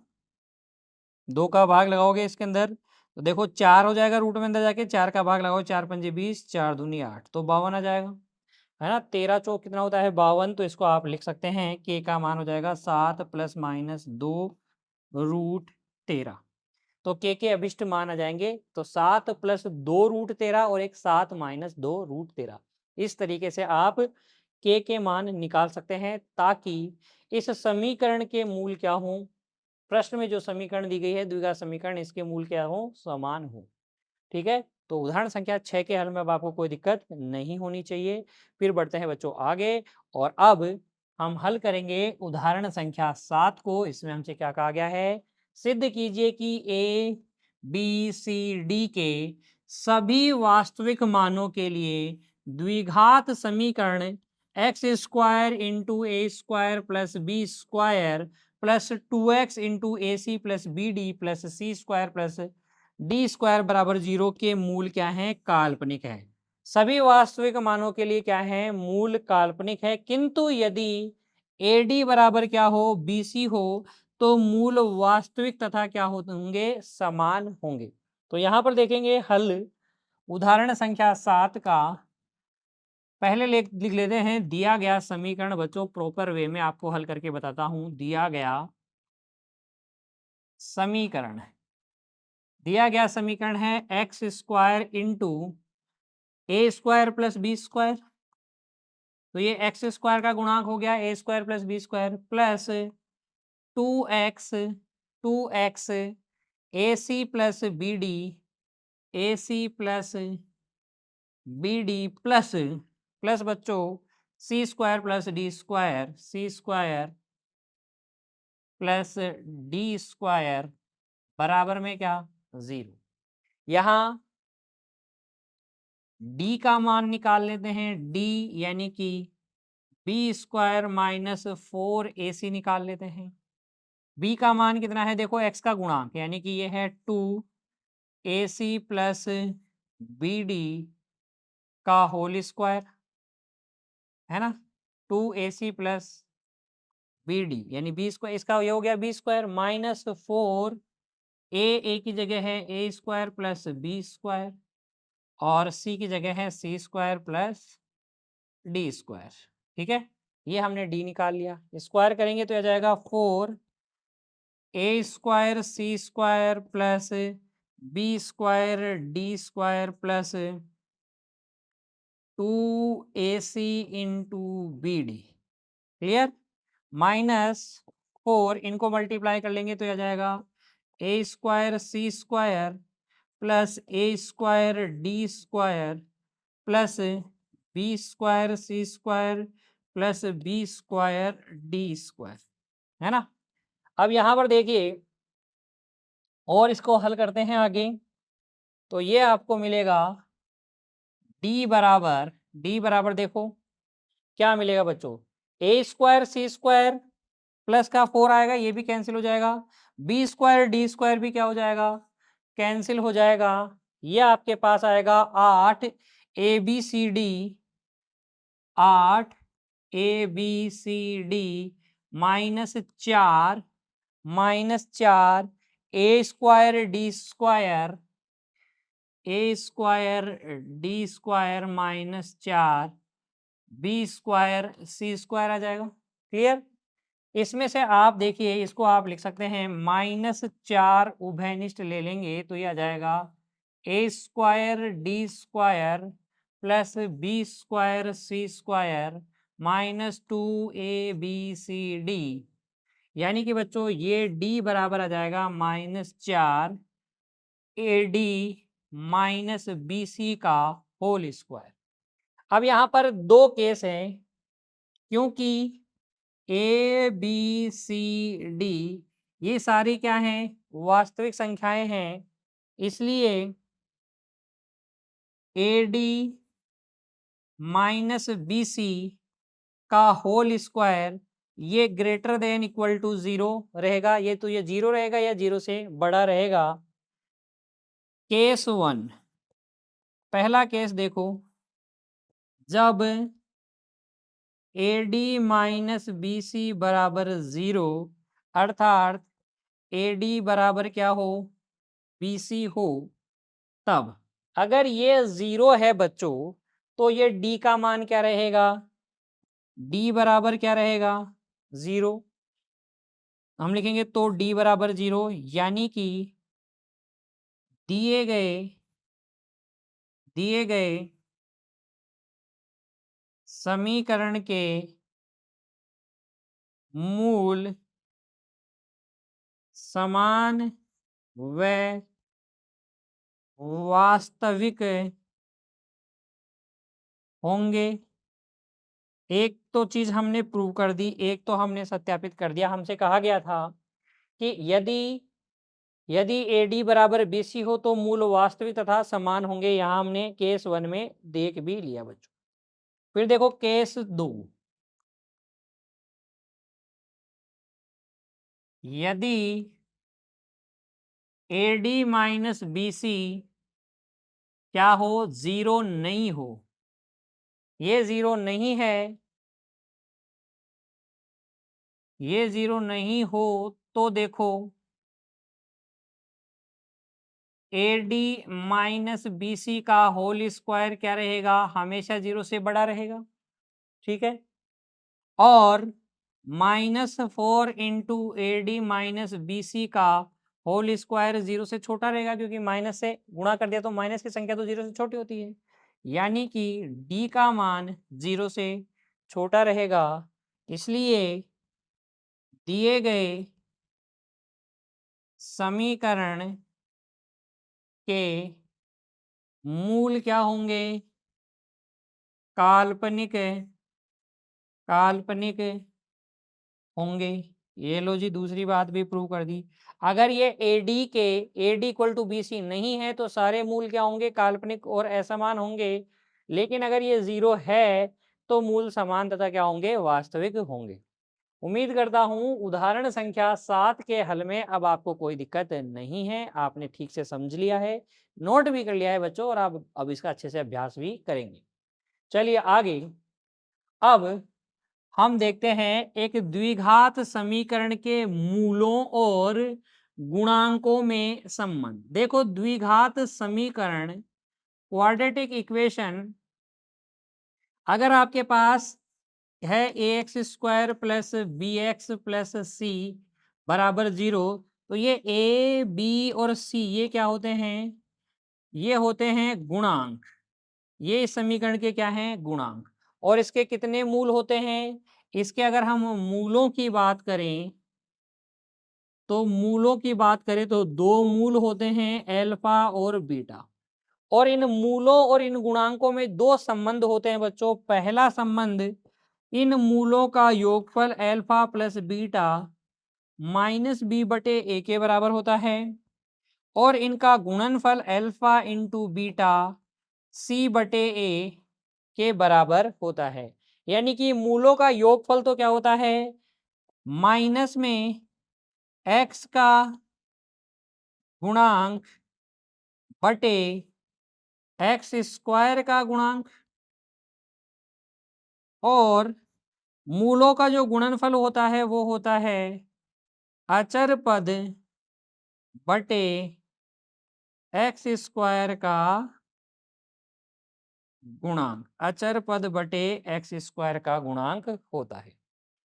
2 का भाग लगाओगे इसके अंदर तो देखो 4 हो जाएगा रूट में अंदर जाके, 4 का भाग लगाओ, 4 पंजे 20, 4 दूनी 8, तो 52 आ जाएगा, है ना? 13 चौक कितना होता है? 52। तो इसको आप लिख सकते हैं के का मान हो जाएगा 7 प्लस माइनस 2 रूट 13। तो के अभिष्ट मान आ जाएंगे तो 7 प्लस 2 रूट 13 और एक 7 माइनस 2 रूट 13। इस तरीके से आप के मान निकाल सकते हैं ताकि इस समीकरण के मूल क्या हो? प्रश्न में जो समीकरण दी गई है द्विघात समीकरण, इसके मूल क्या हो? समान हो। ठीक है, तो उदाहरण संख्या 6 के हल में अब आपको कोई दिक्कत नहीं होनी चाहिए। फिर बढ़ते हैं बच्चों आगे। और अब हम हल करेंगे उदाहरण संख्या 7 को। इसमें हमसे क्या कहा गया है, सिद्ध कीजिए कि ए बी सी डी के सभी वास्तविक मानों के लिए द्विघात समीकरण x square into a square plus b square plus 2x into a c plus b d plus c square plus d square बराबर 0 के मूल क्या हैं, काल्पनिक है। सभी वास्तविक मानों के लिए क्या है, मूल काल्पनिक है, किंतु यदि AD बराबर क्या हो, BC हो, तो मूल वास्तविक तथा क्या होंगे, समान होंगे। तो यहां पर देखेंगे हल उदाहरण संख्या 7 का। पहले लिख लेते हैं दिया गया समीकरण। बच्चों प्रॉपर वे में आपको हल करके बताता हूं। दिया गया समीकरण, दिया गया समीकरण है x square into a square plus b square. तो ये एक्स स्क्वायर का गुणांक हो गया a square plus b square plus 2x a c plus b d, a c plus b d plus plus बच्चों c square plus d square, c square plus d square बराबर में क्या, 0। यहाँ D का मान निकाल लेते हैं। डी यानी कि बी स्क्वायर माइनस 4AC निकाल लेते हैं। बी का मान कितना है, देखो एक्स का गुणांक यानी कि ये है 2AC प्लस बी डी का होल स्क्वायर, है ना। 2AC प्लस बी डी यानी बी स्क्वायर, इसका ये हो गया बी स्क्वायर माइनस 4 ए की जगह है ए स्क्वायर प्लस बी स्क्वायर और सी की जगह है सी स्क्वायर प्लस डी स्क्वायर। ठीक है, ये हमने डी निकाल लिया। स्क्वायर करेंगे तो आ जाएगा 4 a square c square plus b square d square plus 2AC into b d, clear. Minus 4, इनको मल्टीप्लाई कर लेंगे तो आ जाएगा a square c square plus a square d square plus b square c square plus b square d square, है ना। अब यहाँ पर देखिए और इसको हल करते हैं आगे। तो ये आपको मिलेगा डी बराबर देखो क्या मिलेगा बच्चों, ए स्क्वायर सी स्क्वायर प्लस का 4 आएगा, ये भी कैंसिल हो जाएगा। बी स्क्वायर डी स्क्वायर भी क्या हो जाएगा, कैंसिल हो जाएगा। ये आपके पास आएगा 8 ABCD, 8 ABCD -4 a square d square, a square d square -4 b square c square आ जाएगा, क्लियर। इसमें से आप देखिए इसको आप लिख सकते हैं -4 उभयनिष्ठ ले लेंगे तो ये आ जाएगा a square d square plus b square c square -2ABCD, यानी कि बच्चों ये डी बराबर आ जाएगा -4 AD -BC का होल स्क्वायर। अब यहाँ पर दो केस हैं, क्योंकि ABCD ये सारी क्या हैं, वास्तविक संख्याएं हैं, इसलिए AD -BC का होल स्क्वायर ये ग्रेटर देन इक्वल टू 0 रहेगा। ये तो ये 0 रहेगा या 0 से बड़ा रहेगा। केस 1, पहला केस देखो, जब AD -BC बराबर 0 अर्थात AD बराबर क्या हो, BC हो, तब अगर ये 0 है बच्चों तो ये D का मान क्या रहेगा, D बराबर क्या रहेगा, 0। हम लिखेंगे तो D बराबर 0, यानी कि दिए गए समीकरण के मूल समान व वास्तविक होंगे। एक तो चीज हमने प्रूव कर दी, एक तो हमने सत्यापित कर दिया। हमसे कहा गया था कि यदि यदि AD बराबर BC हो तो मूल वास्तविक तथा समान होंगे। यहाँ हमने केस 1 में देख भी लिया बच्चों। फिर देखो केस 2, यदि AD माइनस BC क्या हो, 0 नहीं हो, ये 0 नहीं है, ये 0 नहीं हो, तो देखो AD माइनस BC का होल स्क्वायर क्या रहेगा, हमेशा 0 से बड़ा रहेगा। ठीक है, और -4 इंटू AD माइनस BC का होल स्क्वायर 0 से छोटा रहेगा, क्योंकि माइनस से गुणा कर दिया तो माइनस की संख्या तो 0 से छोटी होती है, यानी कि D का मान 0 से छोटा रहेगा। इसलिए दिए गए समीकरण के मूल क्या होंगे, काल्पनिक काल्पनिक होंगे। ये लो जी, दूसरी बात भी प्रूव कर दी। अगर ये AD इक्वल टू BC नहीं है तो सारे मूल क्या होंगे, काल्पनिक और असमान होंगे। लेकिन अगर ये 0 है तो मूल समान तथा क्या होंगे, वास्तविक होंगे। उम्मीद करता हूं उदाहरण संख्या 7 के हल में अब आपको कोई दिक्कत नहीं है, आपने ठीक से समझ लिया है, नोट भी कर लिया है बच्चों, और आप अब इसका अच्छे से अभ्यास भी करेंगे। चलिए आगे, अब हम देखते हैं एक द्विघात समीकरण के मूलों और गुणांकों में संबंध। देखो द्विघात समीकरण, क्वाड्रेटिक इक्वेशन, अगर आपके पास है ax² plus bx plus c बराबर 0, तो ये a b और c ये क्या होते हैं, ये होते हैं गुणांक। ये इस समीकरण के क्या हैं, गुणांक। और इसके कितने मूल होते हैं, इसके अगर हम मूलों की बात करें तो दो मूल होते हैं, अल्फा और बीटा। और इन मूलों और इन गुणांकों में दो संबंध होते हैं बच्चों। पहला संबंध, इन मूलों का योगफल alpha plus beta minus b बटे ए के बराबर होता है, और इनका गुणनफल अल्फा इंटू बीटा सी बटे ए के बराबर होता है। यानी कि मूलों का योगफल तो क्या होता है, माइनस में x का गुणांक बटे x² का गुणांक, और मूलों का जो गुणनफल होता है वो होता है अचर पद बटे x² का गुणांक, अचर पद बटे x² का गुणांक होता है।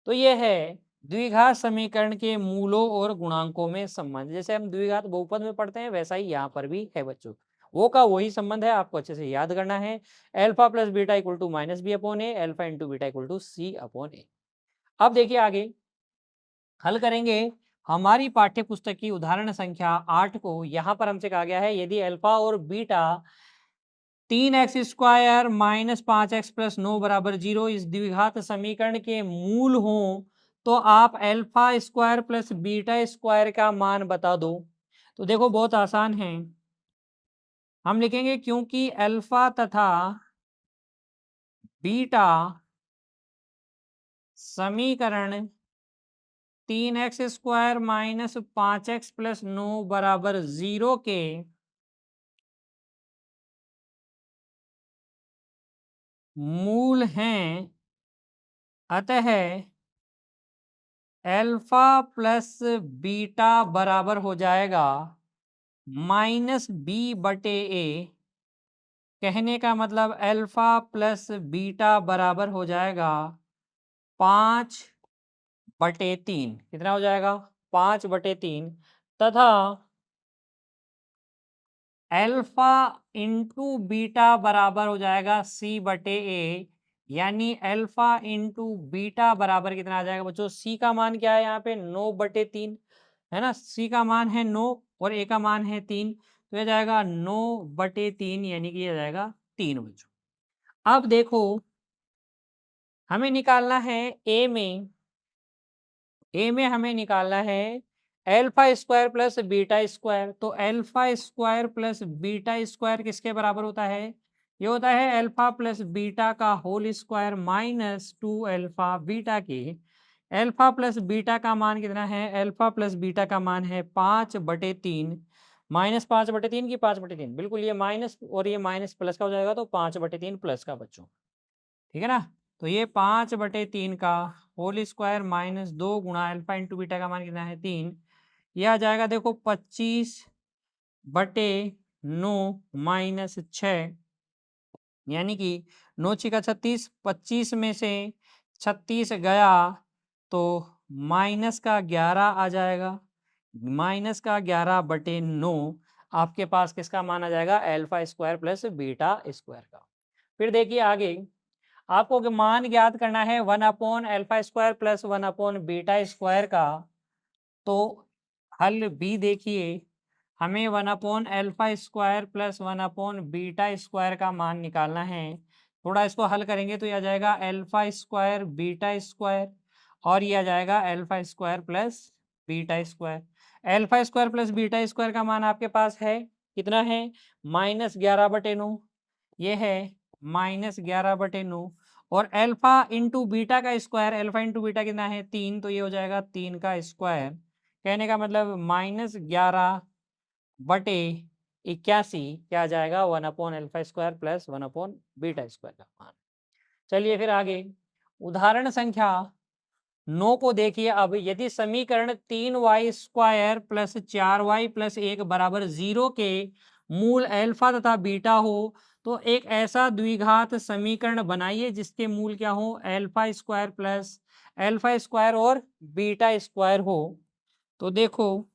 तो ये है द्विघात समीकरण के मूलों और गुणांकों में संबंध। जैसे हम द्विघात बहुपद में पढ़ते हैं वैसा ही यहाँ पर भी है बच्चों, वो का वही संबंध है, आपको अच्छे से याद करना है। Alpha plus beta equal to minus B upon a, alpha into beta equal to c upon a. अब देखिए आगे हल करेंगे हमारी पाठ्य पुस्तक की उदाहरण संख्या 8 को। यहाँ पर हमसे कहा गया है यदि अल्फा और beta 3x² minus 5x plus 9 बराबर 0 इस द्विघात समीकरण के मूल हों तो आप अल्फा² प्लस बीटा² का मान बता दो। तो देखो बहुत आसान है, हम लिखेंगे क्योंकि अल्फा तथा बीटा समीकरण 3x² माइनस 5x प्लस 9 बराबर 0 के मूल हैं, अतः अल्फा प्लस बीटा बराबर हो जाएगा माइनस बी बटे ए। कहने का मतलब अल्फा प्लस बीटा बराबर हो जाएगा 5/3। कितना हो जाएगा, 5/3, तथा अल्फा इंटू बीटा बराबर हो जाएगा सी बटे ए। यानी अल्फा इंटू बीटा बराबर कितना आ जाएगा बच्चों, सी का मान क्या है यहाँ पे 9/3 है ना, सी का मान है 9 और ए का मान है 3, तो यह जाएगा 9/3, यानी कि यह जाएगा 3 बच्चों। अब देखो हमें निकालना है हमें निकालना है alpha square plus beta square. तो alpha square plus beta square किसके बराबर होता है? ये होता है अल्फा प्लस बीटा का whole square minus 2 alpha beta के। अल्फा प्लस बीटा का मान कितना है? अल्फा प्लस बीटा का मान है 5/3 माइनस 5/3 की 5/3, बिल्कुल ये माइनस और ये माइनस प्लस का हो जाएगा तो 5/3 प्लस का बच्चों, ठीक है ना। तो ये 5/3 का होल स्क्वायर माइनस 2 गुणा अल्फा इंटू बीटा का मान कितना है? 3। यह आ जाएगा देखो 25/9 माइनस 6, यानी कि 9×6 = 25 में से 36 गया तो माइनस का 11 आ जाएगा। माइनस का 11/9 आपके पास किसका मान आ जाएगा? Alpha square plus beta square का। फिर देखिए आगे आपको मान ज्ञात करना है 1/अल्फा स्क्वायर प्लस 1/बीटा स्क्वायर का। तो हल बी देखिए, हमें 1/अल्फा स्क्वायर प्लस 1/बीटा स्क्वायर का मान निकालना है। थोड़ा इसको हल करेंगे तो यह आ जाएगा अल्फा स्क्वायर बीटा स्क्वायर और यह आ जाएगा alpha square plus beta square. Alpha square plus beta square का मान आपके पास है कितना है? -11/9, ये है -11/9 और अल्फा इंटू बीटा का स्क्वायर, अल्फा इंटू बीटा कितना है? 3, तो ये हो जाएगा 3 का स्क्वायर। कहने का मतलब -11/81 क्या आ जाएगा? 1/अल्फा स्क्वायर प्लस 1/बीटा स्क्वायर का मान। चलिए फिर आगे उदाहरण संख्या 9 को देखिए। अब यदि समीकरण 3y square plus 4y plus 1 बराबर 0 के मूल अल्फा तथा बीटा हो तो एक ऐसा द्विघात समीकरण बनाइए जिसके मूल क्या हो? Alpha square plus alpha square और बीटा स्क्वायर हो। तो देखो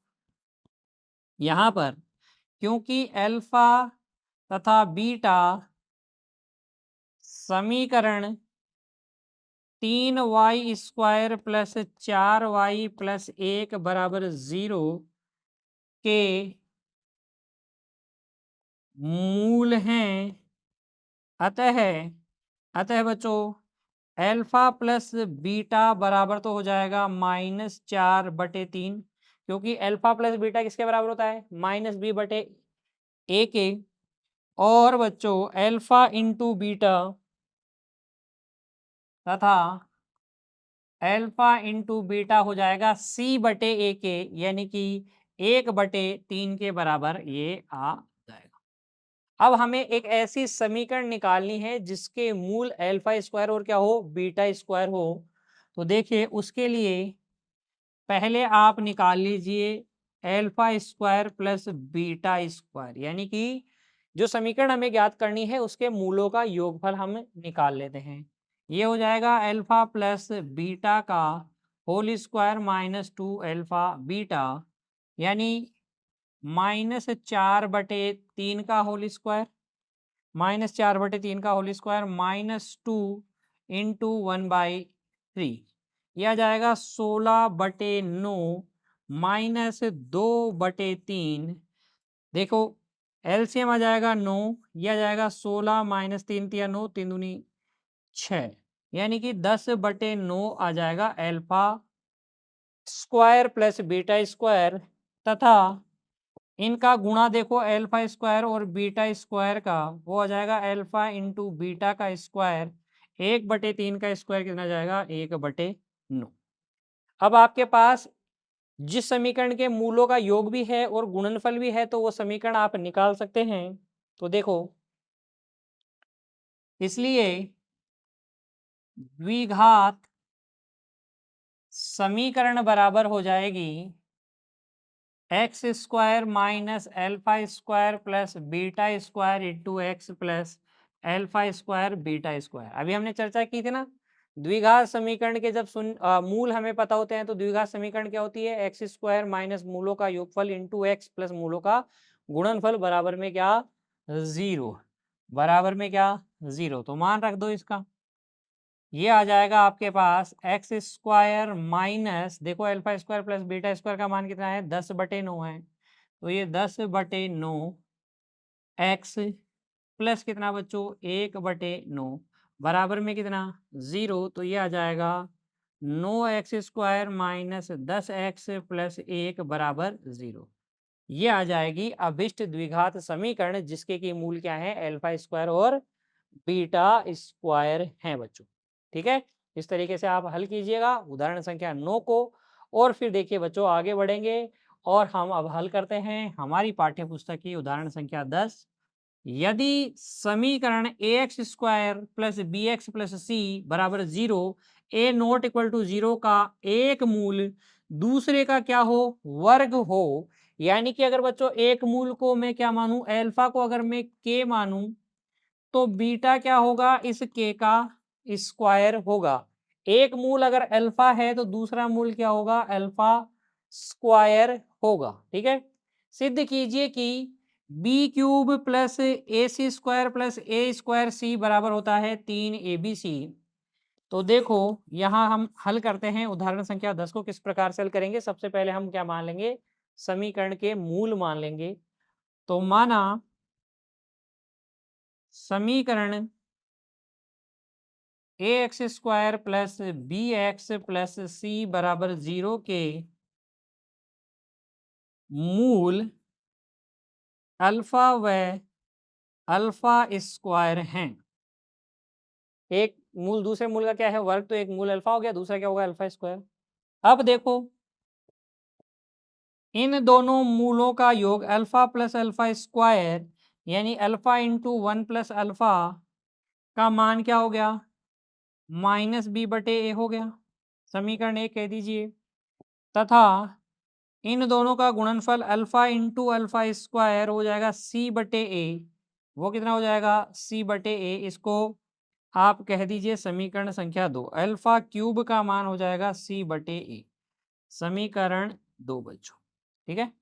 यहाँ पर क्योंकि अल्फा तथा बीटा समीकरण 3y square plus 4y plus 1 बराबर 0 के मूल हैं। अतः अतः बच्चों अल्फा प्लस बीटा बराबर तो हो जाएगा -4/3, क्योंकि अल्फा प्लस बीटा किसके बराबर होता है? -b/a के। और बच्चों अल्फा इंटू बीटा तथा अल्फा इंटू बीटा हो जाएगा c/a के, यानी कि 1/3 के बराबर ये आ जाएगा। अब हमें एक ऐसी समीकरण निकालनी है जिसके मूल अल्फा स्क्वायर और क्या हो? बीटा स्क्वायर हो। तो देखिए उसके लिए पहले आप निकाल लीजिए alpha square plus beta square, यानी कि जो समीकरण हमें ज्ञात करनी है उसके मूलों का योगफल हम निकाल लेते हैं। ये हो जाएगा अल्फा प्लस बीटा का whole square minus 2 alpha beta, यानी -4/3 का होल स्क्वायर, -4/3 का होल स्क्वायर -2 इंटू 1/3, यह आ जाएगा 16/9 -2/3। देखो एलसीएम आ जाएगा 9, यह आ जाएगा 16 -3 × 9 3 दूनी 6, यानी कि 10/9 आ जाएगा alpha square plus beta square. तथा इनका गुणा देखो अल्फा स्क्वायर और बीटा स्क्वायर का, वो आ जाएगा अल्फा इंटू बीटा का स्क्वायर। 1/3 का स्क्वायर कितना जाएगा? 1/9। अब आपके पास जिस समीकरण के मूलों का योग भी है और गुणनफल भी है तो वो समीकरण आप निकाल सकते हैं। तो देखो इसलिए द्विघात समीकरण बराबर हो जाएगी x square minus alpha square plus beta square into x plus alpha square beta square. अभी हमने चर्चा की थी ना द्विघात समीकरण के जब मूल हमें पता होते हैं तो द्विघात समीकरण क्या होती है? एक्स स्क्वायर माइनस मूलों का योगफल इंटू एक्स प्लस मूलों का गुणनफल बराबर में क्या? 0। बराबर में क्या? 0। तो मान रख दो इसका। ये आ जाएगा आपके पास एक्स स्क्वायर माइनस, देखो alpha square plus beta square का मान कितना है? 10/9 है। तो ये 10/9 एक्स प्लस कितना बच्चों? 1/9 बराबर में कितना 0, तो ये आ जाएगा 9x² माइनस 10x प्लस 1 बराबर 0। ये आ जाएगी अभिष्ट द्विघात समीकरण, जिसके की मूल क्या है, अल्फा स्क्वायर और बीटा स्क्वायर है बच्चों। ठीक है, इस तरीके से आप हल कीजिएगा उदाहरण संख्या 9 को। और फिर देखिए बच्चों, आगे बढ़ेंगे और हम अब हल करते हैं हमारी पाठ्य पुस्तक की उदाहरण संख्या 10। यदि समीकरण ax square plus b x plus c बराबर 0, ए नॉट इक्वल टू 0 का एक मूल दूसरे का क्या हो, वर्ग हो, यानी कि अगर बच्चों एक मूल को मैं क्या मानूं, अल्फा को अगर मैं के मानूं, तो बीटा क्या होगा, इस के का स्क्वायर होगा। एक मूल अगर अल्फा है तो दूसरा मूल क्या होगा, अल्फा स्क्वायर होगा। ठीक है, सिद्ध कीजिए कि B cube plus A C square plus a square सी बराबर होता है 3 ABC। तो देखो यहां हम हल करते हैं उदाहरण संख्या 10 को। किस प्रकार से हल करेंगे, सबसे पहले हम क्या मान लेंगे, समीकरण के मूल मान लेंगे। तो माना समीकरण a x square plus b x plus c बराबर 0 के मूल अल्फा व अल्फा स्क्वायर हैं। एक मूल दूसरे मूल का क्या है, वर्ग, तो एक मूल अल्फा हो गया, दूसरा क्या होगा, अल्फा स्क्वायर। अब देखो इन दोनों मूलों का योग अल्फा प्लस अल्फा स्क्वायर यानी अल्फा इंटू 1 प्लस अल्फा का मान क्या हो गया, -b/a हो गया। समीकरण 1 कह दीजिए। तथा इन दोनों का गुणनफल अल्फा इंटू अल्फा स्क्वायर हो जाएगा c/a। वो कितना हो जाएगा, c/a। इसको आप कह दीजिए समीकरण संख्या 2। अल्फा क्यूब का मान हो जाएगा c/a। समीकरण 2 बच्चों। ठीक है,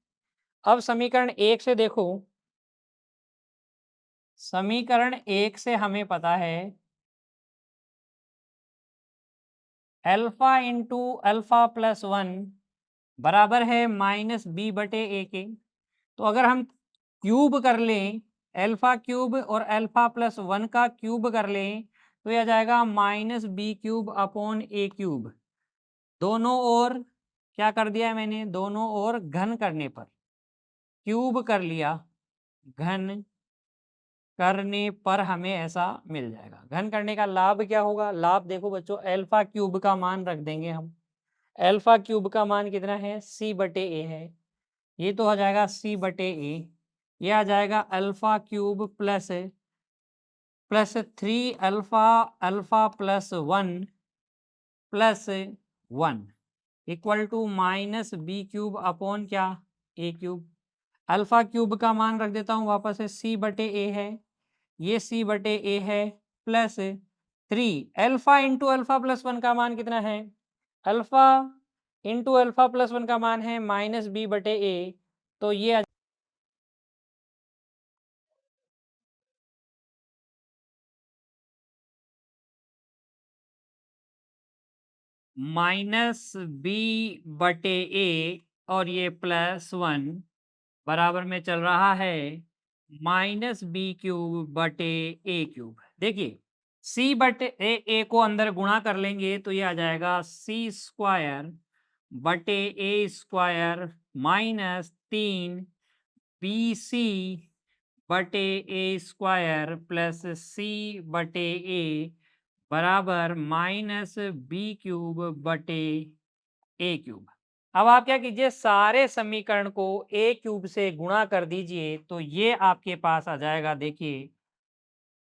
अब समीकरण 1 से देखो। समीकरण 1 से हमें पता है अल्फा इंटू अल्फा प्लस 1 बराबर है -b/a के। तो अगर हम क्यूब कर लें, अल्फा क्यूब और अल्फा प्लस 1 का क्यूब कर लें, तो यह जाएगा -b³ अपॉन a³। दोनों ओर क्या कर दिया है मैंने, दोनों ओर घन करने पर क्यूब कर लिया, घन करने पर हमें ऐसा मिल जाएगा। घन करने का लाभ क्या होगा, लाभ देखो बच्चों, अल्फा क्यूब का मान रख देंगे हम। अल्फा क्यूब का मान कितना है, c/a है। ये तो हो जाएगा c/a। ये आ जाएगा alpha cube plus 3 alpha alpha plus 1 plus 1 equal to -b³ upon क्या, a³। अल्फा क्यूब का मान रख देता हूँ वापस से, c/a है, ये c/a है, plus 3 alpha into alpha plus 1 का मान कितना है, अल्फा इंटू अल्फा प्लस 1 का मान है -b/a। तो ये -b/a और ये +1 बराबर में चल रहा है -b³/a³। देखिए c/a को अंदर गुणा कर लेंगे तो ये आ जाएगा c² / a² -3 bc/a² plus c/a बराबर -b³/a³। अब आप क्या कीजिए, सारे समीकरण को a³ से गुणा कर दीजिए, तो ये आपके पास आ जाएगा। देखिए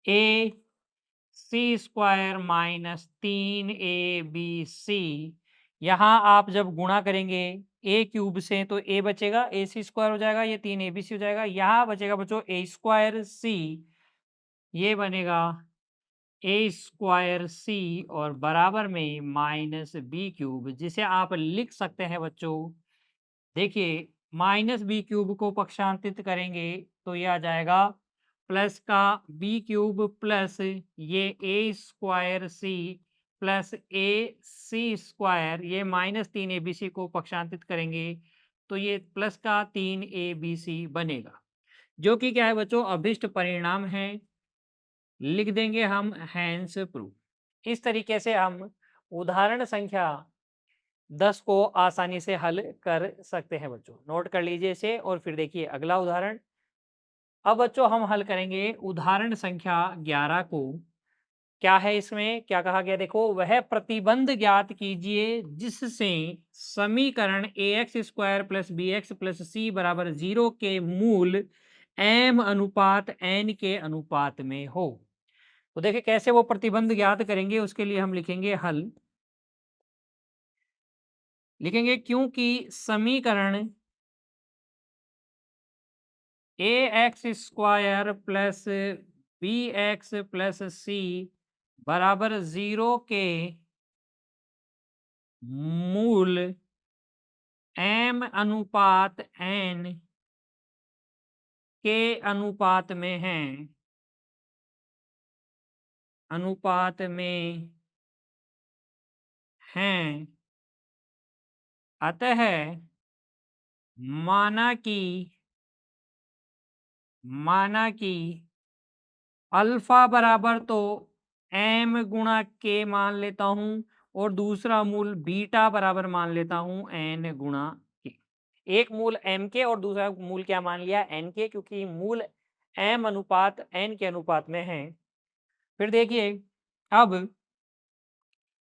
ac² - 3abc, यहाँ आप जब गुणा करेंगे a³ से तो a बचेगा, ac² हो जाएगा, ये 3abc हो जाएगा। यहाँ बचेगा बच्चों a²c, ये बनेगा a²c और बराबर में -b³, जिसे आप लिख सकते हैं बच्चों। देखिए -b³ को पक्षांतरित करेंगे तो ये आ जाएगा प्लस का b³ प्लस ये a²c प्लस ac², ये -3abc को पक्षांतरित करेंगे तो ये प्लस का 3abc बनेगा, जो कि क्या है बच्चों, अभिष्ट परिणाम है। लिख देंगे हम हैंस प्रूफ। इस तरीके से हम उदाहरण संख्या 10 को आसानी से हल कर सकते हैं बच्चों। नोट कर लीजिए इसे और फिर देखिए अगला उदाहरण। अब बच्चों हम हल करेंगे उदाहरण संख्या 11 को। क्या है इसमें, क्या कहा गया देखो, वह प्रतिबंध ज्ञात कीजिए जिससे समीकरण ax square plus b x plus c बराबर 0 के मूल m अनुपात n के अनुपात में हो। तो देखिए कैसे वो प्रतिबंध ज्ञात करेंगे, उसके लिए हम लिखेंगे हल। लिखेंगे क्योंकि समीकरण ax square plus b x plus c बराबर 0 के मूल m अनुपात n के अनुपात में है, अनुपात में हैं। अतः माना कि अल्फा बराबर तो m गुणा k मान लेता हूं और दूसरा मूल बीटा बराबर मान लेता हूं n गुणा k। एक मूल m के और दूसरा मूल क्या मान लिया, n के, क्योंकि मूल m अनुपात n के अनुपात में है। फिर देखिए अब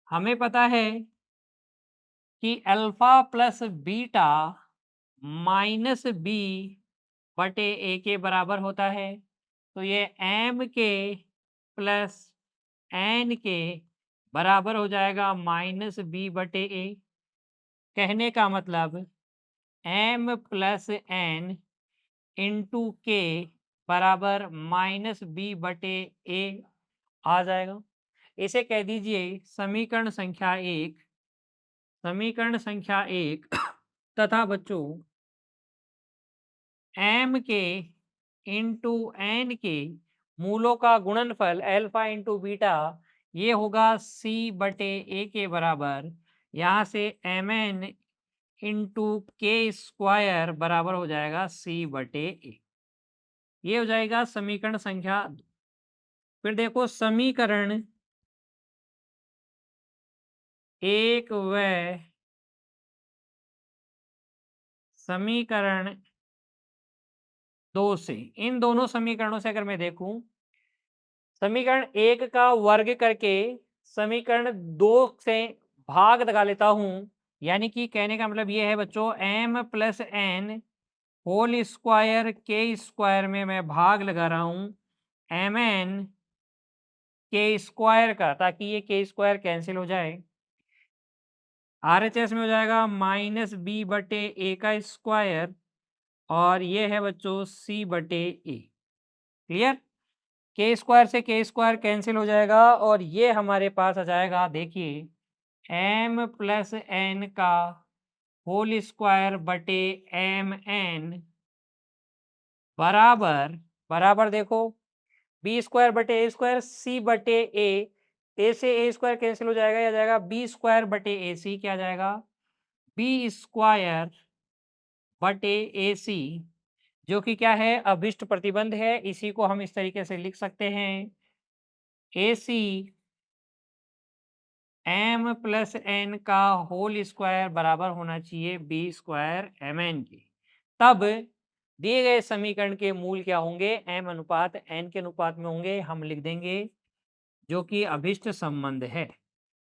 हमें पता है कि alpha plus beta minus b बटे ए के बराबर होता है। तो ये एम के प्लस एन के बराबर हो जाएगा माइनस बी बटे ए। कहने का मतलब एम प्लस एन इंटू के बराबर माइनस बी बटे ए आ जाएगा। इसे कह दीजिए समीकरण संख्या 1। समीकरण संख्या 1 तथा बच्चों m के इंटू एन के मूलों का गुणनफल अल्फा इंटू बीटा ये होगा c बटे ए के बराबर। यहाँ से mn इंटू के स्क्वायर बराबर हो जाएगा c बटे ए। ये हो जाएगा समीकरण संख्या 2। फिर देखो समीकरण 1 व समीकरण 2 से, इन दोनों समीकरणों से अगर मैं देखूं, समीकरण 1 का वर्ग करके समीकरण 2 से भाग लगा लेता हूं। यानी कि कहने का मतलब ये है बच्चों m plus n whole square के स्क्वायर में मैं भाग लगा रहा हूं एम एन के स्क्वायर का, ताकि ये के स्क्वायर कैंसिल हो जाए। RHS में हो जाएगा माइनस बी बटे ए का स्क्वायर और ये है बच्चों सी बटे ए। क्लियर? के स्क्वायर से के स्क्वायर कैंसिल हो जाएगा और ये हमारे पास आ जाएगा देखिए एम प्लस एन का होल स्क्वायर बटे एम एन बराबर बराबर देखो बी स्क्वायर बटे ए स्क्वायर सी बटे ए से ए स्क्वायर कैंसिल हो जाएगा, या जाएगा बी स्क्वायर बटे ए सी, क्या जाएगा बी स्क्वायर बटे ए सी, जो कि क्या है अभिष्ट प्रतिबंध है। इसी को हम इस तरीके से लिख सकते हैं ए सी एम प्लस एन का होल स्क्वायर बराबर होना चाहिए बी स्क्वायर एम एन के। तब दिए गए समीकरण के मूल क्या होंगे, एम अनुपात एन के अनुपात में होंगे। हम लिख देंगे जो कि अभिष्ट संबंध है,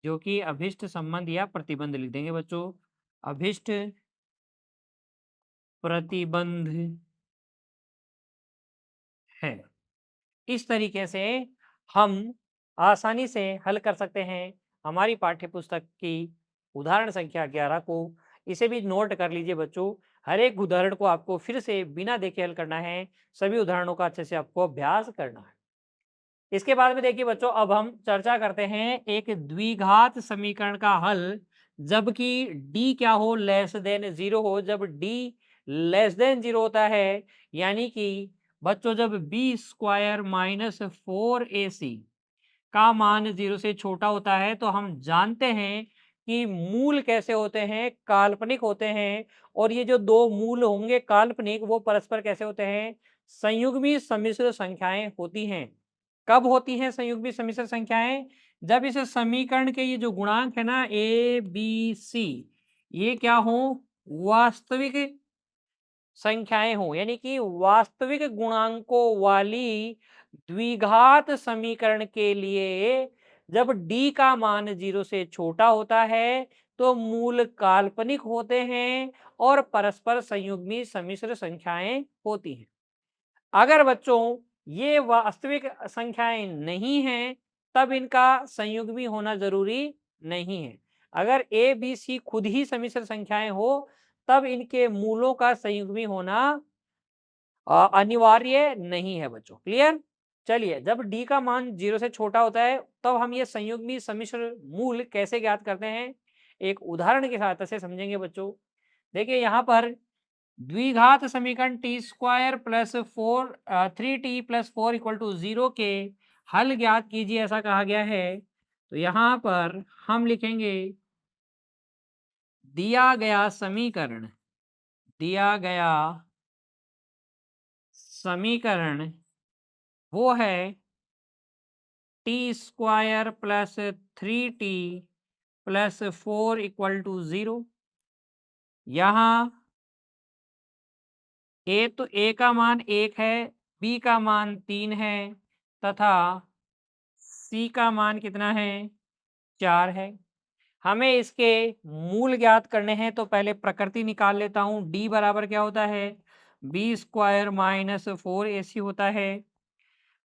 जो कि अभिष्ट संबंध या प्रतिबंध लिख देंगे बच्चों, अभिष्ट प्रतिबंध है। इस तरीके से हम आसानी से हल कर सकते हैं हमारी पाठ्य पुस्तक की उदाहरण संख्या 11 को। इसे भी नोट कर लीजिए बच्चों, हर एक उदाहरण को आपको फिर से बिना देखे हल करना है। सभी उदाहरणों का अच्छे से आपको अभ्यास करना है। इसके बाद में देखिए बच्चों, अब हम चर्चा करते हैं एक द्विघात समीकरण का हल, जबकि d क्या हो, लेस देन 0 हो। जब d लेस देन 0 होता है, यानी कि बच्चों जब बी स्क्वायर माइनस 4ac का मान 0 से छोटा होता है, तो हम जानते हैं कि मूल कैसे होते हैं, काल्पनिक होते हैं। और ये जो दो मूल होंगे काल्पनिक, वो परस्पर कैसे होते हैं, संयुग्मी सम्मिश्र संख्याएं होती हैं। कब होती हैं संयुग्मी सम्मिश्र संख्याएं? जब इस समीकरण के ये जो गुणांक है ना ए बी सी, ये क्या हो, वास्तविक संख्याएं हो, यानी कि वास्तविक गुणांकों वाली द्विघात समीकरण के लिए जब d का मान 0 से छोटा होता है तो मूल काल्पनिक होते हैं और परस्पर संयुग्मी सम्मिश्र संख्याएं होती हैं। अगर बच्चों ये वास्तविक संख्याएं नहीं हैं, तब इनका संयुग्मी होना जरूरी नहीं है। अगर ए बी सी खुद ही सम्मिश्र संख्याएं हो, तब इनके मूलों का संयुग्मी होना अनिवार्य नहीं है बच्चों। क्लियर? चलिए, जब d का मान 0 से छोटा होता है तब हम ये संयुग्मी सम्मिश्र मूल कैसे ज्ञात करते हैं, एक उदाहरण की सहायता से समझेंगे बच्चों। देखिए यहाँ पर द्विघात समीकरण t square plus 3t+4 equal to 0 के हल ज्ञात कीजिए, ऐसा कहा गया है। तो यहाँ पर हम लिखेंगे दिया गया समीकरण, दिया गया समीकरण वो है t square plus 3t+4 equal to 0। यहाँ ए का मान 1 है, बी का मान 3 है तथा सी का मान कितना है, 4 है। हमें इसके मूल ज्ञात करने हैं, तो पहले प्रकृति निकाल लेता हूँ। d बराबर क्या होता है, बी स्क्वायर माइनस 4ac होता है।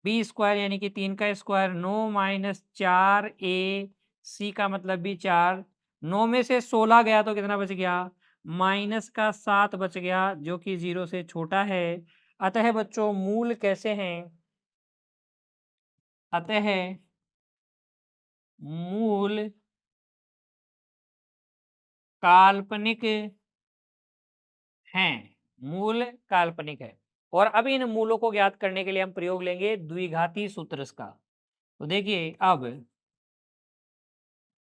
बी स्क्वायर यानी कि 3 का स्क्वायर 9 माइनस 4a, सी का मतलब भी 4। 9 में से 16 गया तो कितना बच गया, माइनस का 7 बच गया, जो कि 0 से छोटा है। अतः बच्चों मूल कैसे हैं, अतः मूल काल्पनिक हैं, मूल काल्पनिक है। और अब इन मूलों को ज्ञात करने के लिए हम प्रयोग लेंगे द्विघाती सूत्र का। तो देखिए अब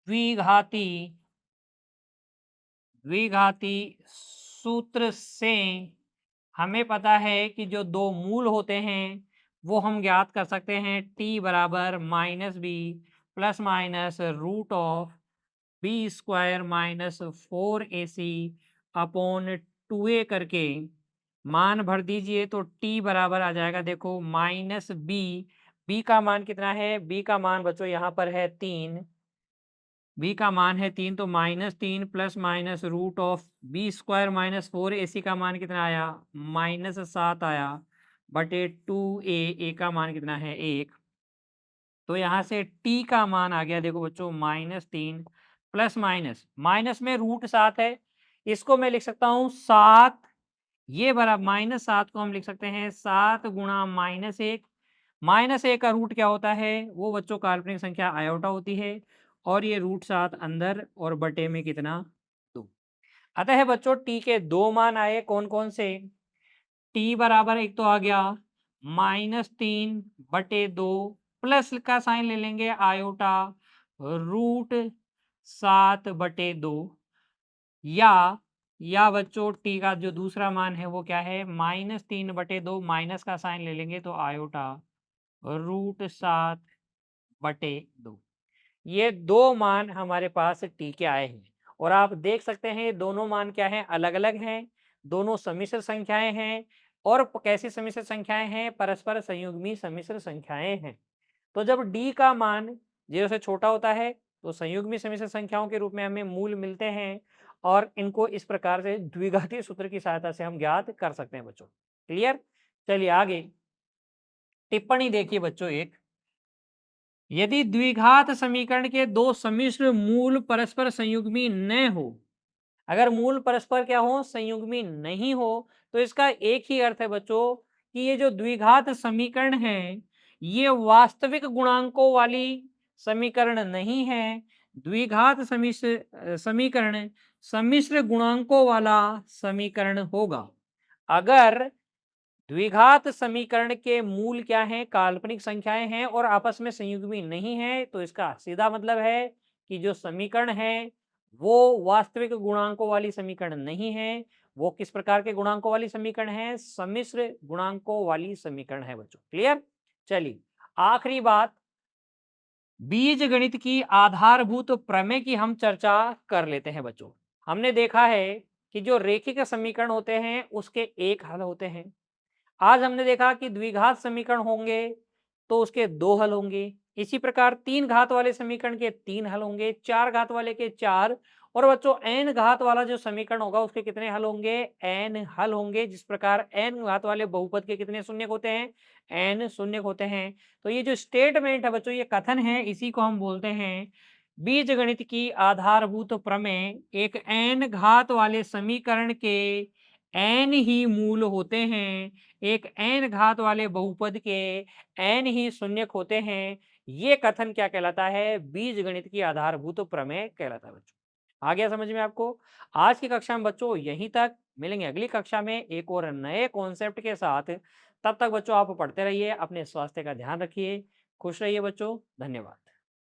द्विघाती द्विघाती सूत्र से हमें पता है कि जो दो मूल होते हैं वो हम ज्ञात कर सकते हैं, t बराबर -b plus minus root of b square minus 4ac upon 2a करके मान भर दीजिए तो t बराबर आ जाएगा, देखो -b। b का मान कितना है, b का मान बच्चों यहाँ पर है 3, b का मान है 3, तो -3 plus minus root of b square minus 4ac का मान कितना आया, -7 आया, बटे 2a, a का मान कितना है 1। तो यहाँ से t का मान आ गया, देखो बच्चों -3 प्लस माइनस में रूट 7 है, इसको मैं लिख सकता हूँ 7, ये बराबर -7 को हम लिख सकते हैं 7 गुणा -1। -1 का रूट क्या होता है, वो बच्चों काल्पनिक संख्या आयोटा होती है, और ये रूट 7 अंदर और बटे में कितना, 2। अतः बच्चों t के दो मान आए, कौन कौन से, t बराबर एक तो आ गया -3 बटे 2, प्लस का साइन ले लेंगे आयोटा रूट 7 बटे 2, या बच्चों t का जो दूसरा मान है वो क्या है, -3 बटे 2, माइनस का साइन ले लेंगे तो आयोटा रूट 7 बटे 2। ये दो मान हमारे पास t के आए हैं, और आप देख सकते हैं दोनों मान क्या हैं, अलग अलग हैं, दोनों सम्मिश्र संख्याएं हैं। और कैसी सम्मिश्र संख्याएं हैं, परस्पर संयुग्मी सम्मिश्र संख्याएं हैं। तो जब d का मान 0 से छोटा होता है तो संयुग्मी सम्मिश्र संख्याओं के रूप में हमें मूल मिलते हैं, और इनको इस प्रकार से द्विघाती सूत्र की सहायता से हम ज्ञात कर सकते हैं बच्चों। क्लियर? चलिए आगे टिप्पणी देखिए बच्चों एक, यदि द्विघात समीकरण के दो सम्मिश्र मूल परस्पर संयुग्मी न हो, अगर मूल परस्पर क्या हो, संयुग्मी नहीं हो, तो इसका एक ही अर्थ है बच्चों कि ये जो द्विघात समीकरण है ये वास्तविक गुणांकों वाली समीकरण नहीं है। द्विघात समीकरण सम्मिश्र गुणांकों वाला समीकरण होगा। अगर द्विघात समीकरण के मूल क्या हैं, काल्पनिक संख्याएं हैं और आपस में संयुग्मी नहीं है, तो इसका सीधा मतलब है कि जो समीकरण है वो वास्तविक गुणांकों वाली समीकरण नहीं है। वो किस प्रकार के गुणांकों वाली समीकरण है, सम्मिश्र गुणांकों वाली समीकरण है बच्चों। क्लियर? चलिए आखिरी बात, बीज गणित की आधारभूत प्रमेय की हम चर्चा कर लेते हैं बच्चों। हमने देखा है कि जो रेखिक समीकरण होते हैं उसके एक हल होते हैं। आज हमने देखा कि द्विघात समीकरण होंगे तो उसके दो हल होंगे। इसी प्रकार तीन घात वाले समीकरण के तीन हल होंगे, चार घात वाले के चार, और बच्चों एन घात वाला जो समीकरण होगा उसके कितने हल होंगे? एन हल होंगे। जिस प्रकार एन घात वाले बहुपद के कितने शून्यक होते हैं? एन शून्यक होते हैं। तो ये जो स्टेटमेंट है बच्चों, ये कथन है, इसी को हम बोलते हैं बीजगणित की आधारभूत प्रमेय। एक एन घात वाले समीकरण के एन ही मूल होते हैं, एक एन घात वाले बहुपद के एन ही शून्यक होते हैं। ये कथन क्या कहलाता है? बीजगणित की आधारभूत प्रमेय कहलाता है बच्चों। आ गया समझ में आपको? आज की कक्षा में बच्चों यहीं तक। मिलेंगे अगली कक्षा में एक और नए कॉन्सेप्ट के साथ। तब तक बच्चों आप पढ़ते रहिए, अपने स्वास्थ्य का ध्यान रखिए, खुश रहिए बच्चों। धन्यवाद।